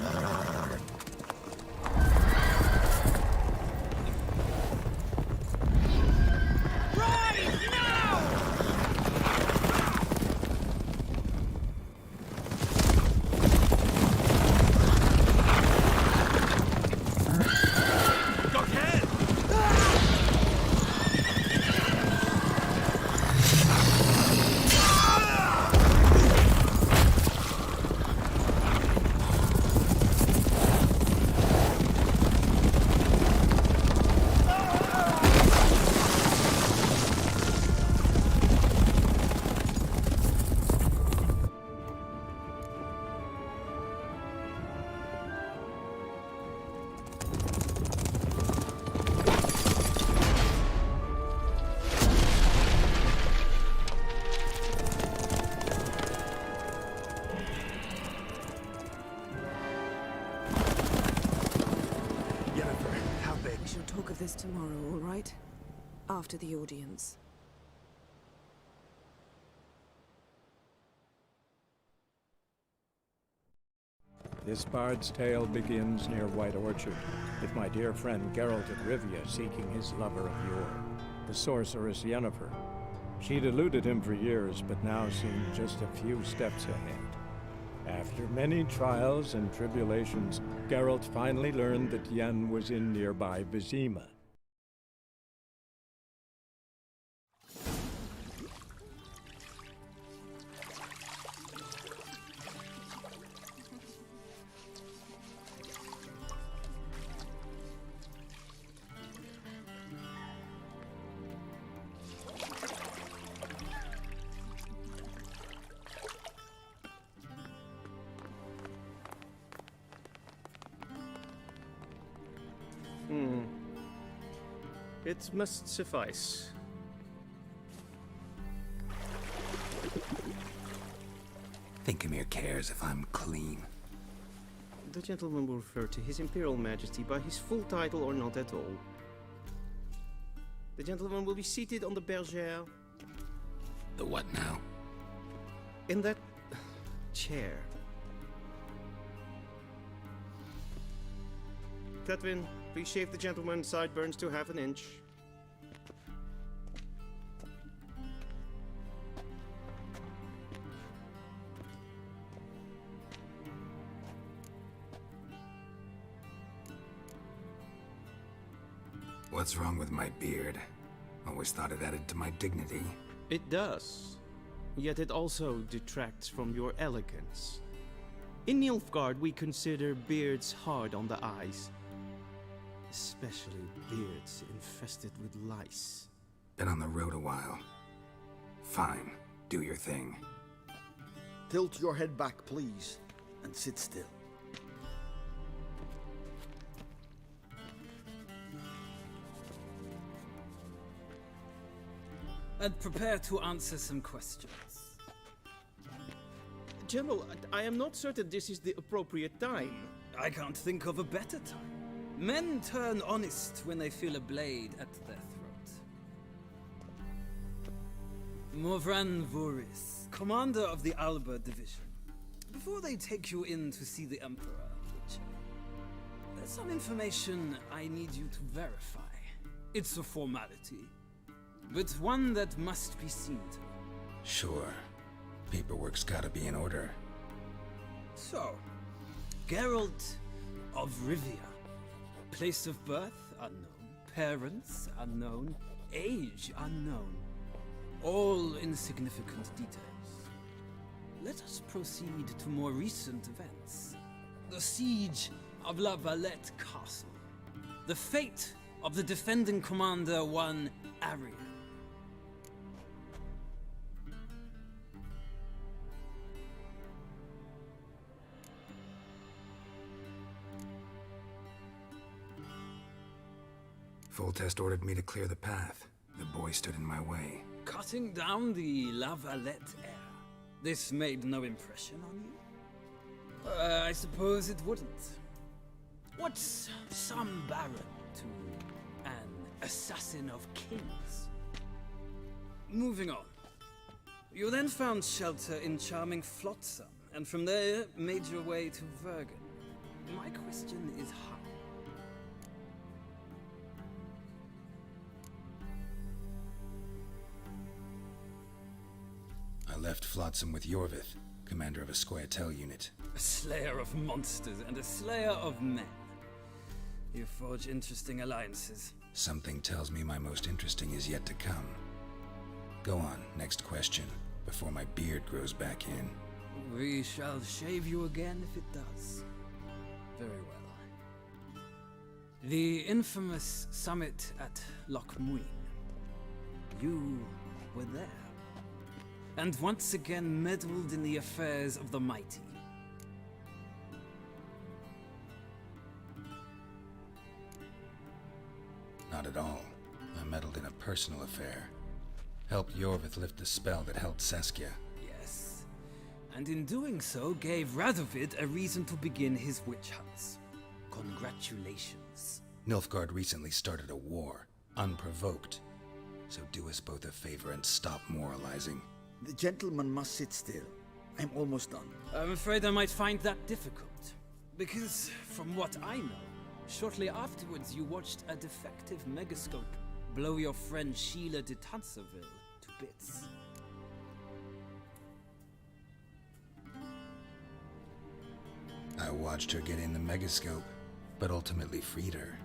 Talk of this tomorrow, all right? After the audience. This bard's tale begins near White Orchard, with my dear friend Geralt of Rivia seeking his lover of yore, the sorceress Yennefer. She'd eluded him for years, but now seemed just a few steps ahead. After many trials and tribulations, Geralt finally learned that Yen was in nearby Vizima. It must suffice. Think Emir cares if I'm clean. The gentleman will refer to His Imperial Majesty by his full title or not at all. The gentleman will be seated on the bergère. The what now? In that chair. Tetwin, please shave the gentleman's sideburns to half an inch. What's What's wrong with my beard? Always thought it added to my dignity. It does. Yet it also detracts from your elegance. In Nilfgaard, we consider beards hard on the eyes. Especially beards infested with lice. Been on the road a while. Fine, do your thing. Tilt your head back, please, and sit still. And prepare to answer some questions. General, I am not certain this is the appropriate time. I can't think of a better time. Men turn honest when they feel a blade at their throat. Morvran Voris, commander of the Alba Division. Before they take you in to see the Emperor, Witcher, there's some information I need you to verify. It's a formality, but one that must be seen to. Sure. Paperwork's gotta be in order. So, Geralt of Rivia. Place of birth unknown. Parents unknown. Age unknown. All insignificant details. Let us proceed to more recent events. The siege of La Valette Castle. The fate of the defending commander, one Arian. Foltest ordered me to clear the path. The boy stood in my way. Cutting down the La Valette heir. This made no impression on you? I suppose it wouldn't. What's some baron to an assassin of kings? Moving on. You then found shelter in charming Flotsam, and from there made your way to Vergen. My question is how? I left Flotsam with Yorvith, commander of a Scoia'tael unit. A slayer of monsters and a slayer of men. You forge interesting alliances. Something tells me my most interesting is yet to come. Go on, next question, before my beard grows back in. We shall shave you again if it does. Very well. The infamous summit at Lochmuin. You were there. And once again meddled in the affairs of the mighty. Not at all. I meddled in a personal affair. Helped Yorvith lift the spell that held Saskia. Yes. And in doing so, gave Radovid a reason to begin his witch hunts. Congratulations. Nilfgaard recently started a war, unprovoked. So do us both a favor and stop moralizing. The gentleman must sit still. I'm almost done. I'm afraid I might find that difficult. Because, from what I know, shortly afterwards you watched a defective megascope blow your friend Sheila de Tanserville to bits. I watched her get in the megascope, but ultimately freed her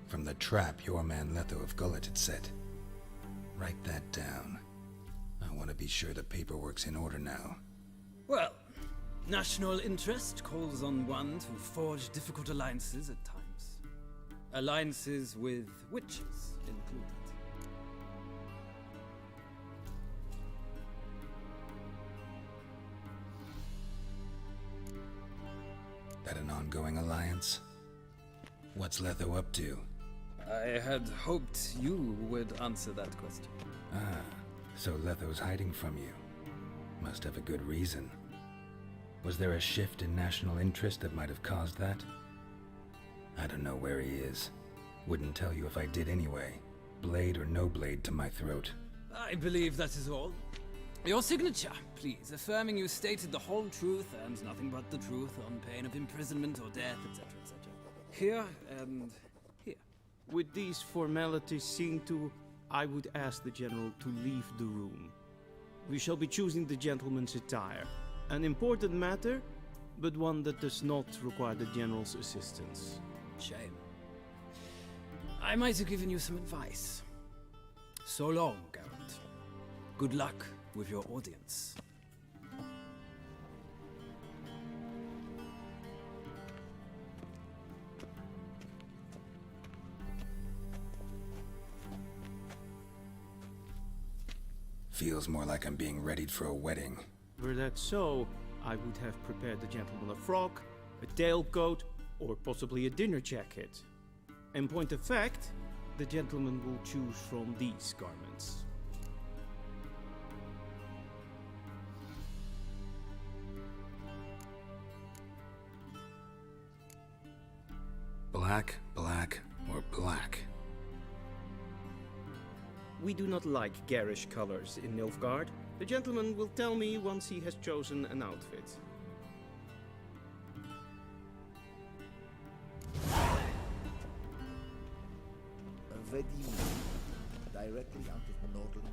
from the trap your man Letho of Gullet had set. Write that down. I want to be sure the paperwork's in order now. Well, national interest calls on one to forge difficult alliances at times. Alliances with witches included. That an ongoing alliance? What's Letho up to? I had hoped you would answer that question. Ah, so Letho's hiding from you. Must have a good reason. Was there a shift in national interest that might have caused that? I don't know where he is. Wouldn't tell you if I did anyway. Blade or no blade to my throat. I believe that is all. Your signature, please, affirming you stated the whole truth and nothing but the truth on pain of imprisonment or death, etc., etc. Here and here. With these formalities seen to, I would ask the General to leave the room. We shall be choosing the gentleman's attire. An important matter, but one that does not require the General's assistance. Shame. I might have given you some advice. So long, Geralt. Good luck with your audience. Feels more like I'm being readied for a wedding. Were that so, I would have prepared the gentleman a frock, a tailcoat, or possibly a dinner jacket. In point of fact, the gentleman will choose from these garments. Black, black, or black? We do not like garish colors in Nilfgaard. The gentleman will tell me once he has chosen an outfit. Directly out of Nordland.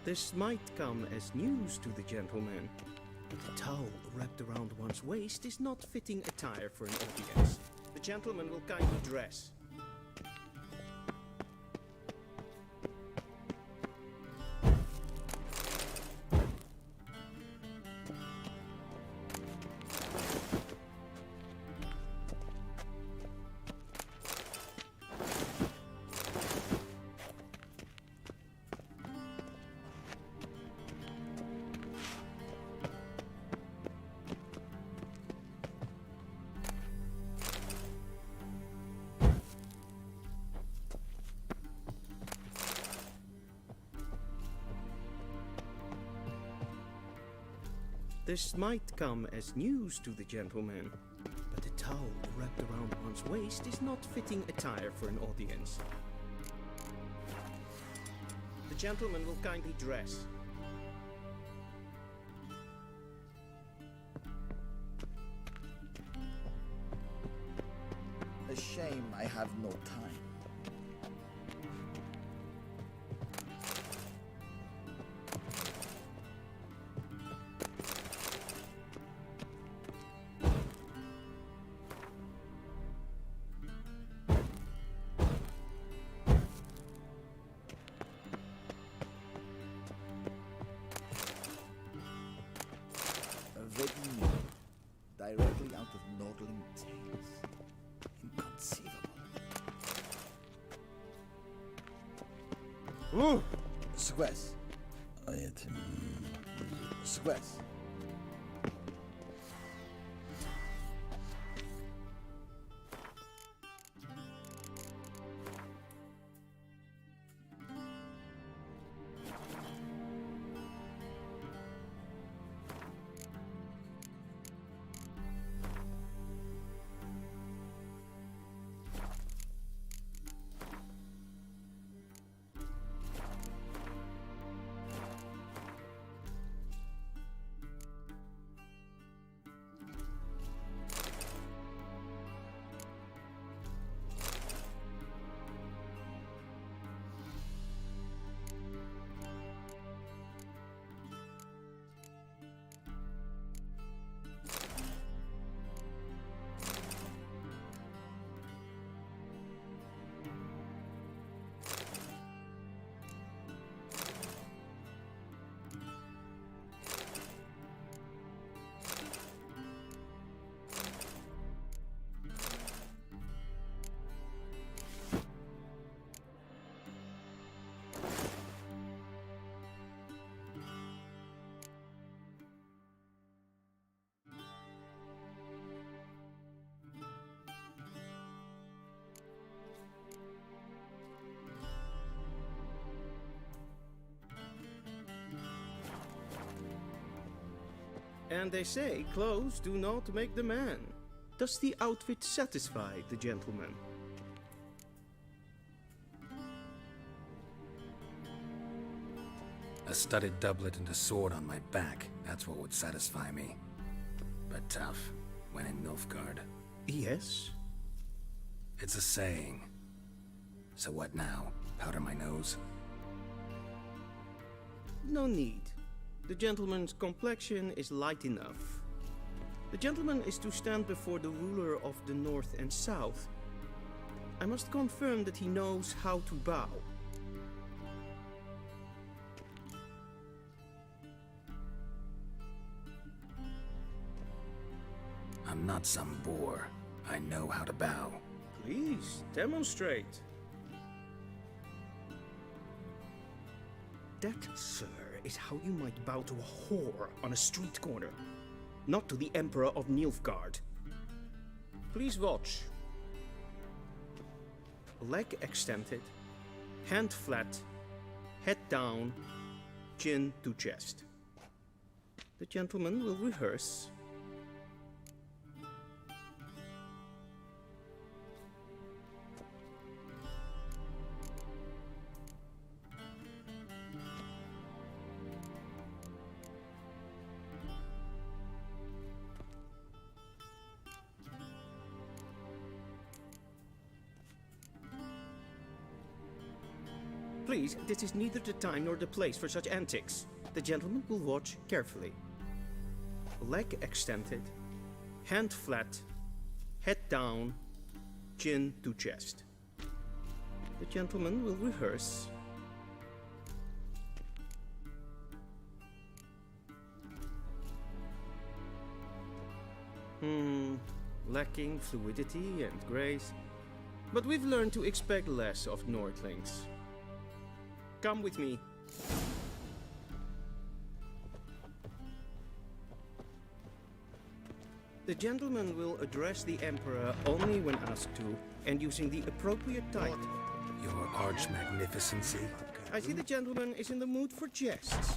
This might come as news to the gentleman, but the towel wrapped around one's waist is not fitting attire for an audience. The gentleman will kindly dress. This might come as news to the gentleman, but the towel wrapped around one's waist is not fitting attire for an audience. The gentleman will kindly dress. A shame I have no time. Directly out of Nordling Tales. Inconceivable. Ooh! Squares. Squares. And they say clothes do not make the man. Does the outfit satisfy the gentleman? A studded doublet and a sword on my back, that's what would satisfy me. But tough, when in Nilfgaard. Yes? It's a saying. So what now? Powder my nose? No need. The gentleman's complexion is light enough. The gentleman is to stand before the ruler of the North and South. I must confirm that he knows how to bow. I'm not some boor. I know how to bow. Please, demonstrate. That, sir, is how you might bow to a whore on a street corner, not to the Emperor of Nilfgaard. Please watch. Leg extended, hand flat, head down, chin to chest. The gentleman will rehearse. Please, this is neither the time nor the place for such antics. The gentleman will watch carefully. Leg extended, hand flat, head down, chin to chest. The gentleman will rehearse. Lacking fluidity and grace. But we've learned to expect less of Nordlings. Come with me. The gentleman will address the Emperor only when asked to, and using the appropriate title. Your arch-magnificency? I see the gentleman is in the mood for jests.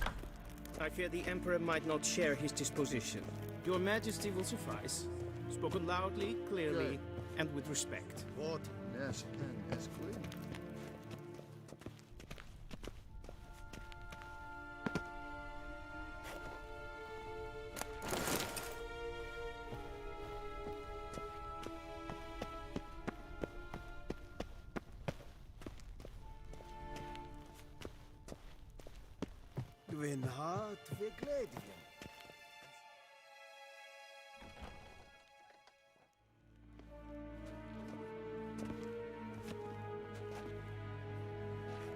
I fear the Emperor might not share his disposition. Your Majesty will suffice. Spoken loudly, clearly, and with respect. What? Yes, yes, clear. Win hart verkleedigen.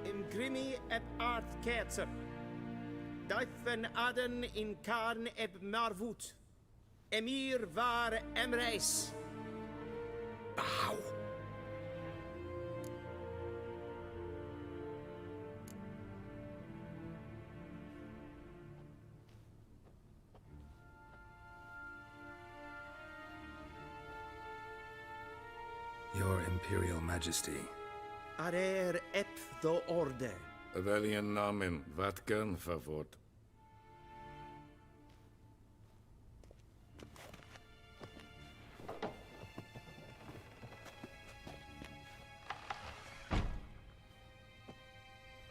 Im Grimmi et art ketzer. Duifen aden in karn eb marvoet. Emir var emreis. Bow. Your Imperial Majesty. Arer ep the orde. Welchen Namen? Wat gern verwort?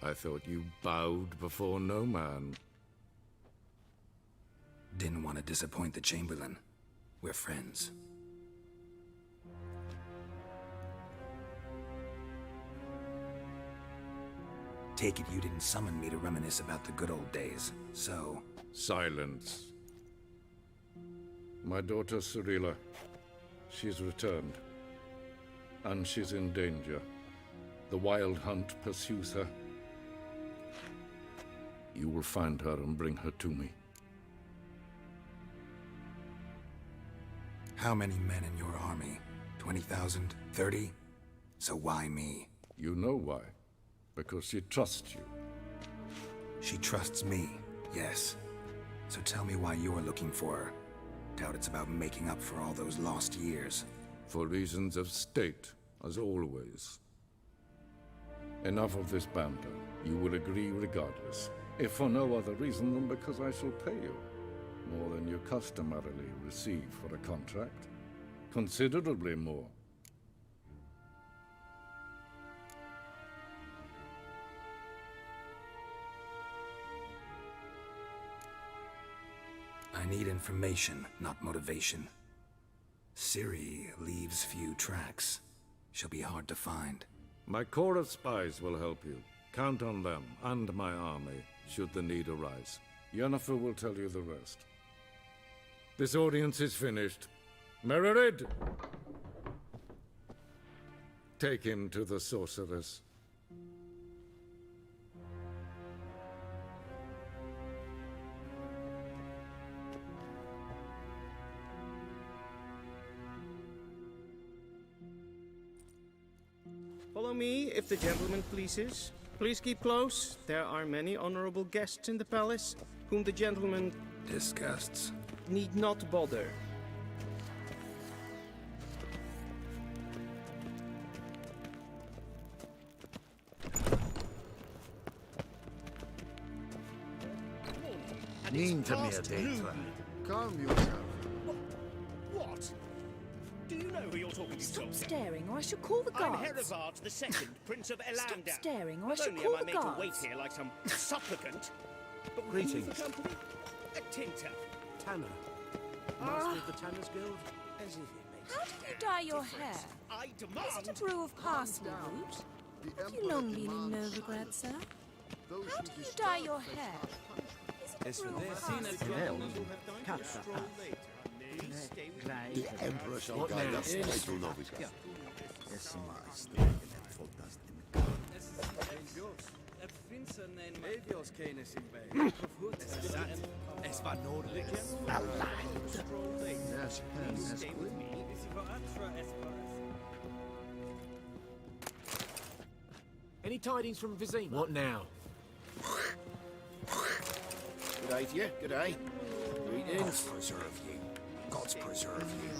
I thought you bowed before no man. Didn't want to disappoint the Chamberlain. We're friends. Take it you didn't summon me to reminisce about the good old days, so... Silence. My daughter Cyrilla, she's returned. And she's in danger. The Wild Hunt pursues her. You will find her and bring her to me. How many men in your army? 20,000? 30? So why me? You know why. Because she trusts you. She trusts me, yes. So tell me why you're looking for her. Doubt it's about making up for all those lost years. For reasons of state, as always. Enough of this banter. You will agree regardless. If for no other reason than because I shall pay you. More than you customarily receive for a contract. Considerably more. I need information, not motivation. Ciri leaves few tracks. She'll be hard to find. My corps of spies will help you. Count on them, and my army, should the need arise. Yennefer will tell you the rest. This audience is finished. Mererid! Take him to the sorceress. Follow me, if the gentleman pleases. Please keep close. There are many honorable guests in the palace, whom the gentleman Disgusts. need not bother. Mean to me a daytime. Calm yourself. What? Do you know who you're talking to, Stop soldier? staring, or I shall call the I'm guards. Herivard the Second, Prince of Elandar. Stop staring, or I Not shall only call am I the made to wait guards. here like some supplicant, but Greetings. who's the company? A tinter. Tanner. Master of the Tanners Guild? As if it makes How do you dye your hair? I demand. Is it a brew of parsley root? Have you long been in Novigrad, sir? How do you dye your hair? Is it a brew of parsley? The Emperor shall What guide now? us Yes. to Novigrad. Es war nordlich. Any tidings from Vizima? What now? Good day to you. Good day. Greetings. Gods preserve you. Gods preserve you.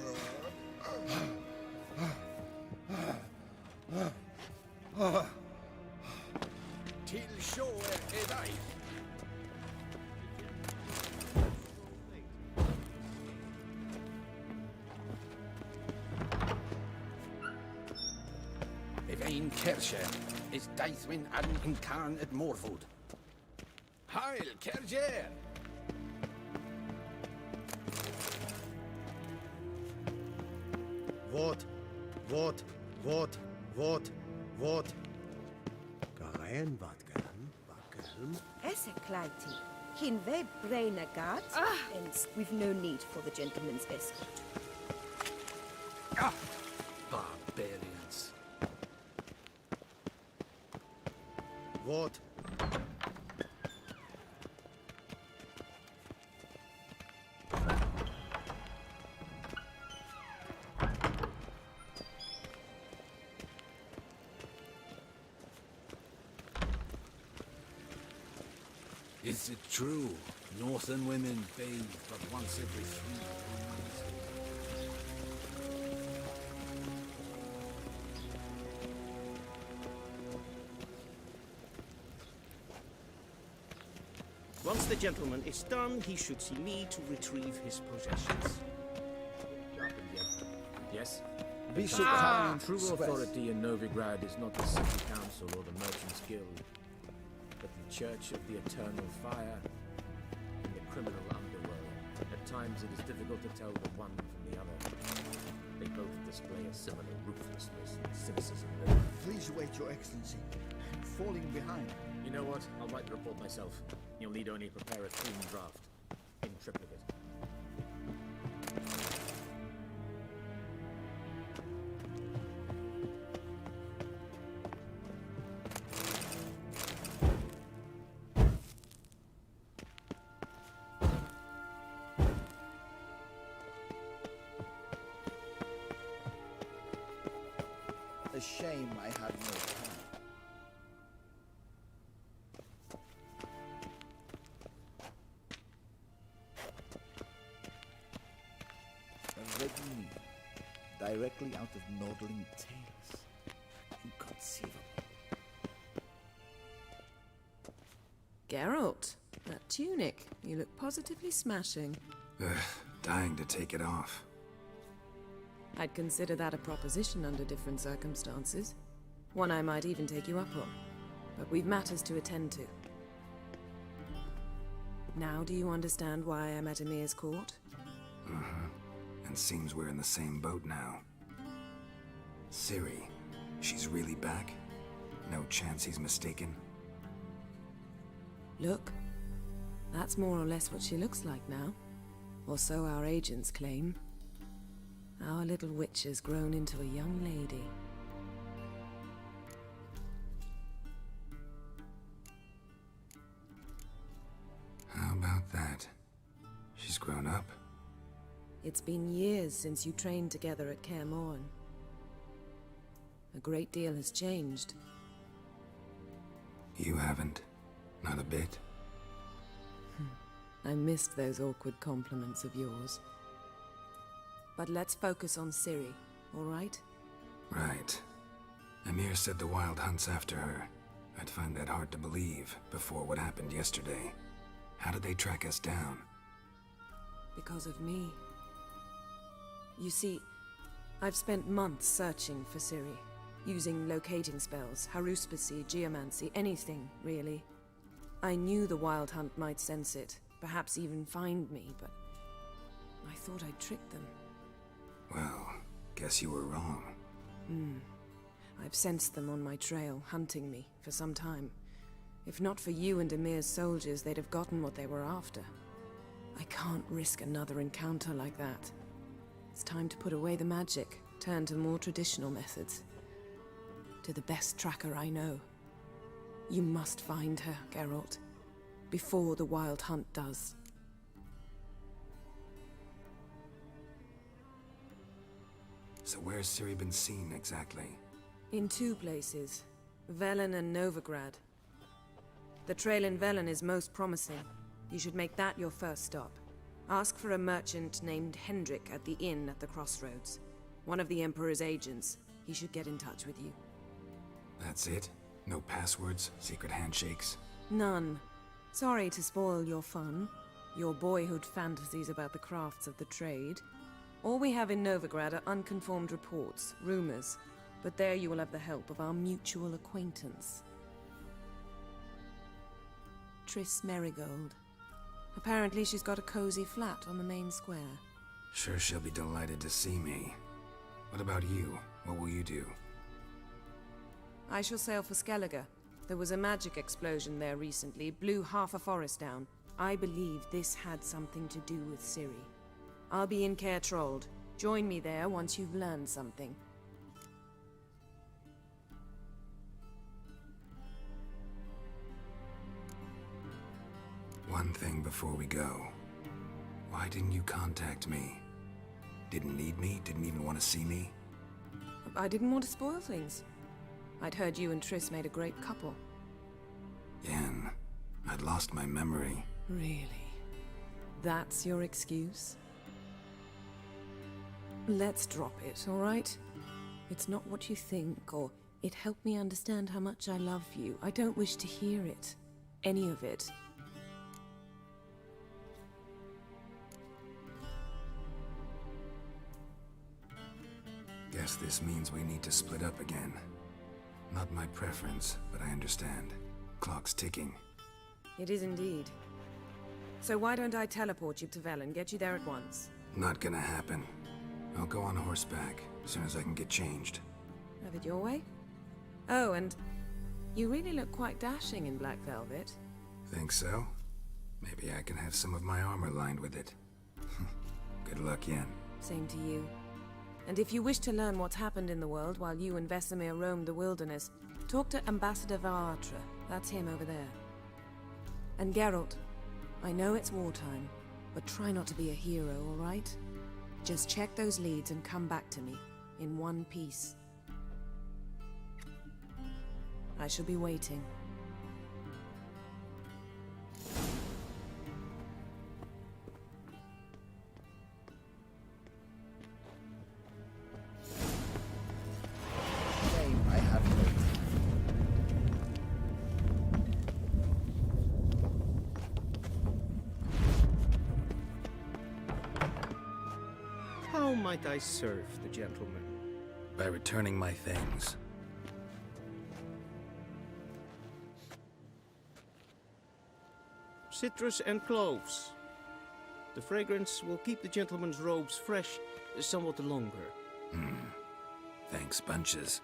Till shore today. Evain Kersher is Daithwin Adden Khan at Morford. Heil Kerjer! What? Gagan Verma. Esseklaiti. Hinve Brainagat. And we've no need for the gentleman's escort. Barbarians. What? Is it true? Northern women bathe but once every 3 months. Once the gentleman is done, he should see me to retrieve his possessions. Yes? Be so Ah! kind. True authority in Novigrad is not the city council or the merchants guild, but the Church of the Eternal Fire and the criminal underworld. At times it is difficult to tell the one from the other. They both display a similar ruthlessness and cynicism. Please wait, Your Excellency. I'm falling behind. You know what? I'll write the report myself. You'll need only prepare a clean draft. In triplicate. A shame I had no time. A red meal, directly out of Nordling tales. Inconceivable. Geralt, that tunic. You look positively smashing. Ugh, dying to take it off. I'd consider that a proposition under different circumstances. One I might even take you up on. But we've matters to attend to. Now do you understand why I'm at Emir's court? Mm-hmm. And seems we're in the same boat now. Ciri, she's really back? No chance he's mistaken? Look, that's more or less what she looks like now. Or so our agents claim. Our little witch has grown into a young lady. How about that? She's grown up? It's been years since you trained together at Kaer Morhen. A great deal has changed. You haven't. Not a bit. I missed those awkward compliments of yours. But let's focus on Ciri, all right? Right. Amir said the Wild Hunt's after her. I'd find that hard to believe before what happened yesterday. How did they track us down? Because of me. You see, I've spent months searching for Ciri, using locating spells, haruspicy, geomancy, anything, really. I knew the Wild Hunt might sense it, perhaps even find me, but I thought I'd tricked them. Well, guess you were wrong. I've sensed them on my trail, hunting me, for some time. If not for you and Amir's soldiers, they'd have gotten what they were after. I can't risk another encounter like that. It's time to put away the magic, turn to more traditional methods. To the best tracker I know. You must find her, Geralt. Before the Wild Hunt does. So where's Ciri been seen exactly? In two places. Velen and Novigrad. The trail in Velen is most promising. You should make that your first stop. Ask for a merchant named Hendrik at the inn at the crossroads. One of the Emperor's agents. He should get in touch with you. That's it? No passwords, secret handshakes? None. Sorry to spoil your fun, your boyhood fantasies about the crafts of the trade. All we have in Novigrad are unconfirmed reports, rumors, but there you will have the help of our mutual acquaintance. Triss Merigold. Apparently she's got a cozy flat on the main square. Sure she'll be delighted to see me. What about you? What will you do? I shall sail for Skellige. There was a magic explosion there recently, blew half a forest down. I believe this had something to do with Ciri. I'll be in Caer Trolde. Join me there once you've learned something. One thing before we go. Why didn't you contact me? Didn't need me? Didn't even want to see me? I didn't want to spoil things. I'd heard you and Triss made a great couple. Yen, I'd lost my memory. Really? That's your excuse? Let's drop it, all right? It's not what you think, or it helped me understand how much I love you. I don't wish to hear it. Any of it. Guess this means we need to split up again. Not my preference, but I understand. Clock's ticking. It is indeed. So why don't I teleport you to Velen, get you there at once? Not gonna happen. I'll go on horseback as soon as I can get changed. Have it your way? Oh, and you really look quite dashing in black velvet. Think so? Maybe I can have some of my armor lined with it. Good luck, Yen. Same to you. And if you wish to learn what's happened in the world while you and Vesemir roamed the wilderness, talk to Ambassador Varatra. That's him over there. And Geralt, I know it's wartime, but try not to be a hero, all right? Just check those leads and come back to me, in one piece. I shall be waiting. I have no. How might I serve the gentleman? By returning my things. Citrus and cloves. The fragrance will keep the gentleman's robes fresh somewhat longer. Thanks, bunches.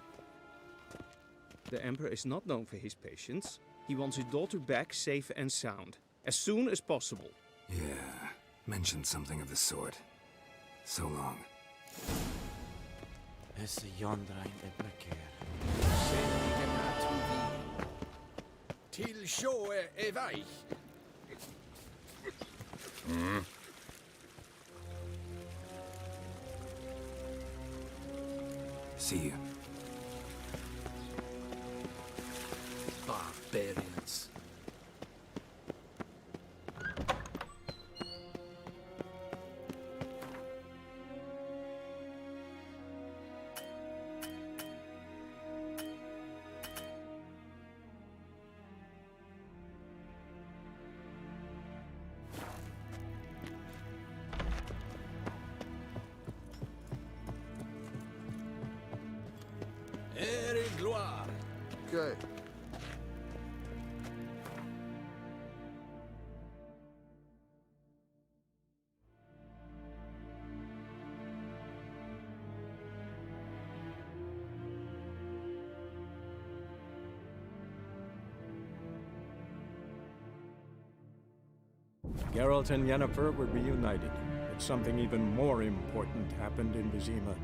The Emperor is not known for his patience. He wants his daughter back safe and sound, as soon as possible. Yeah, mentioned something of the sort. So long. Esse Jondrain et Merker. Till sjå är väg. See you. Barbarians. Gloire. Good. Geralt and Yennefer were reunited, but something even more important happened in Vizima.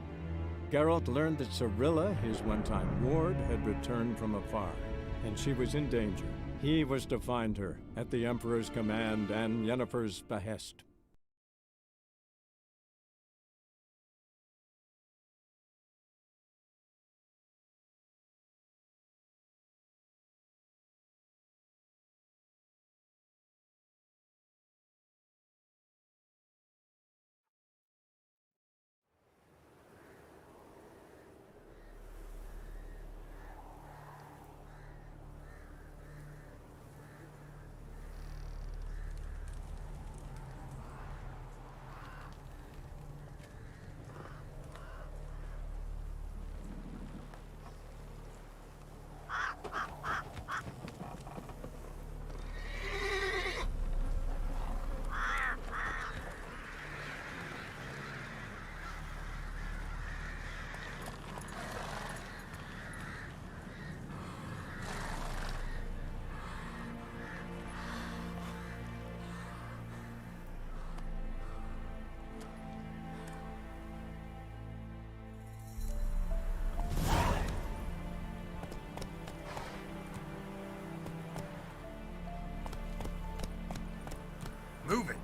Geralt learned that Cirilla, his one-time ward, had returned from afar, and she was in danger. He was to find her, at the Emperor's command and Yennefer's behest. Move it!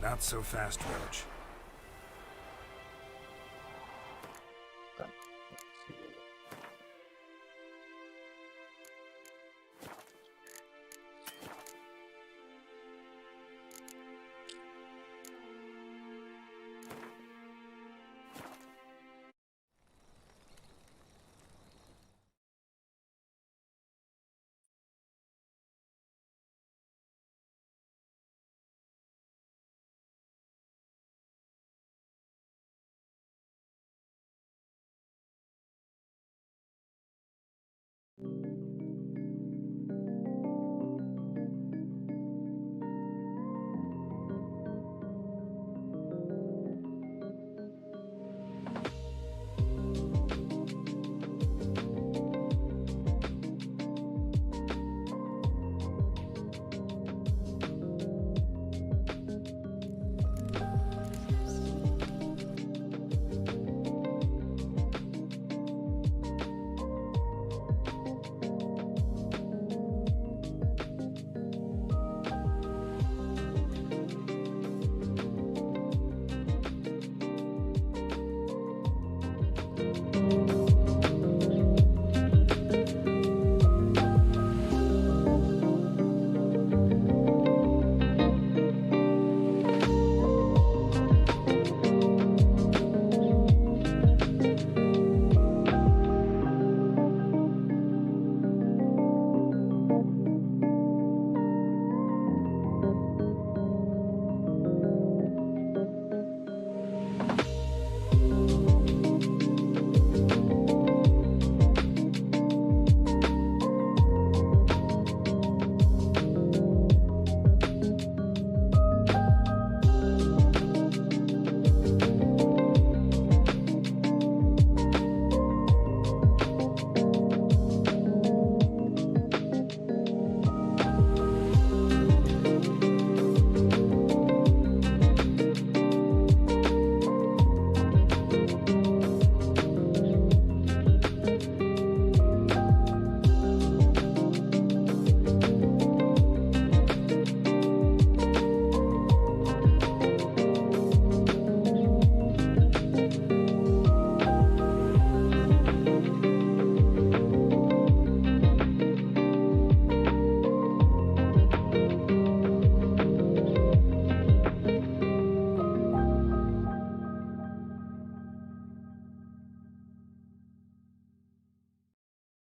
Not so fast, Roach.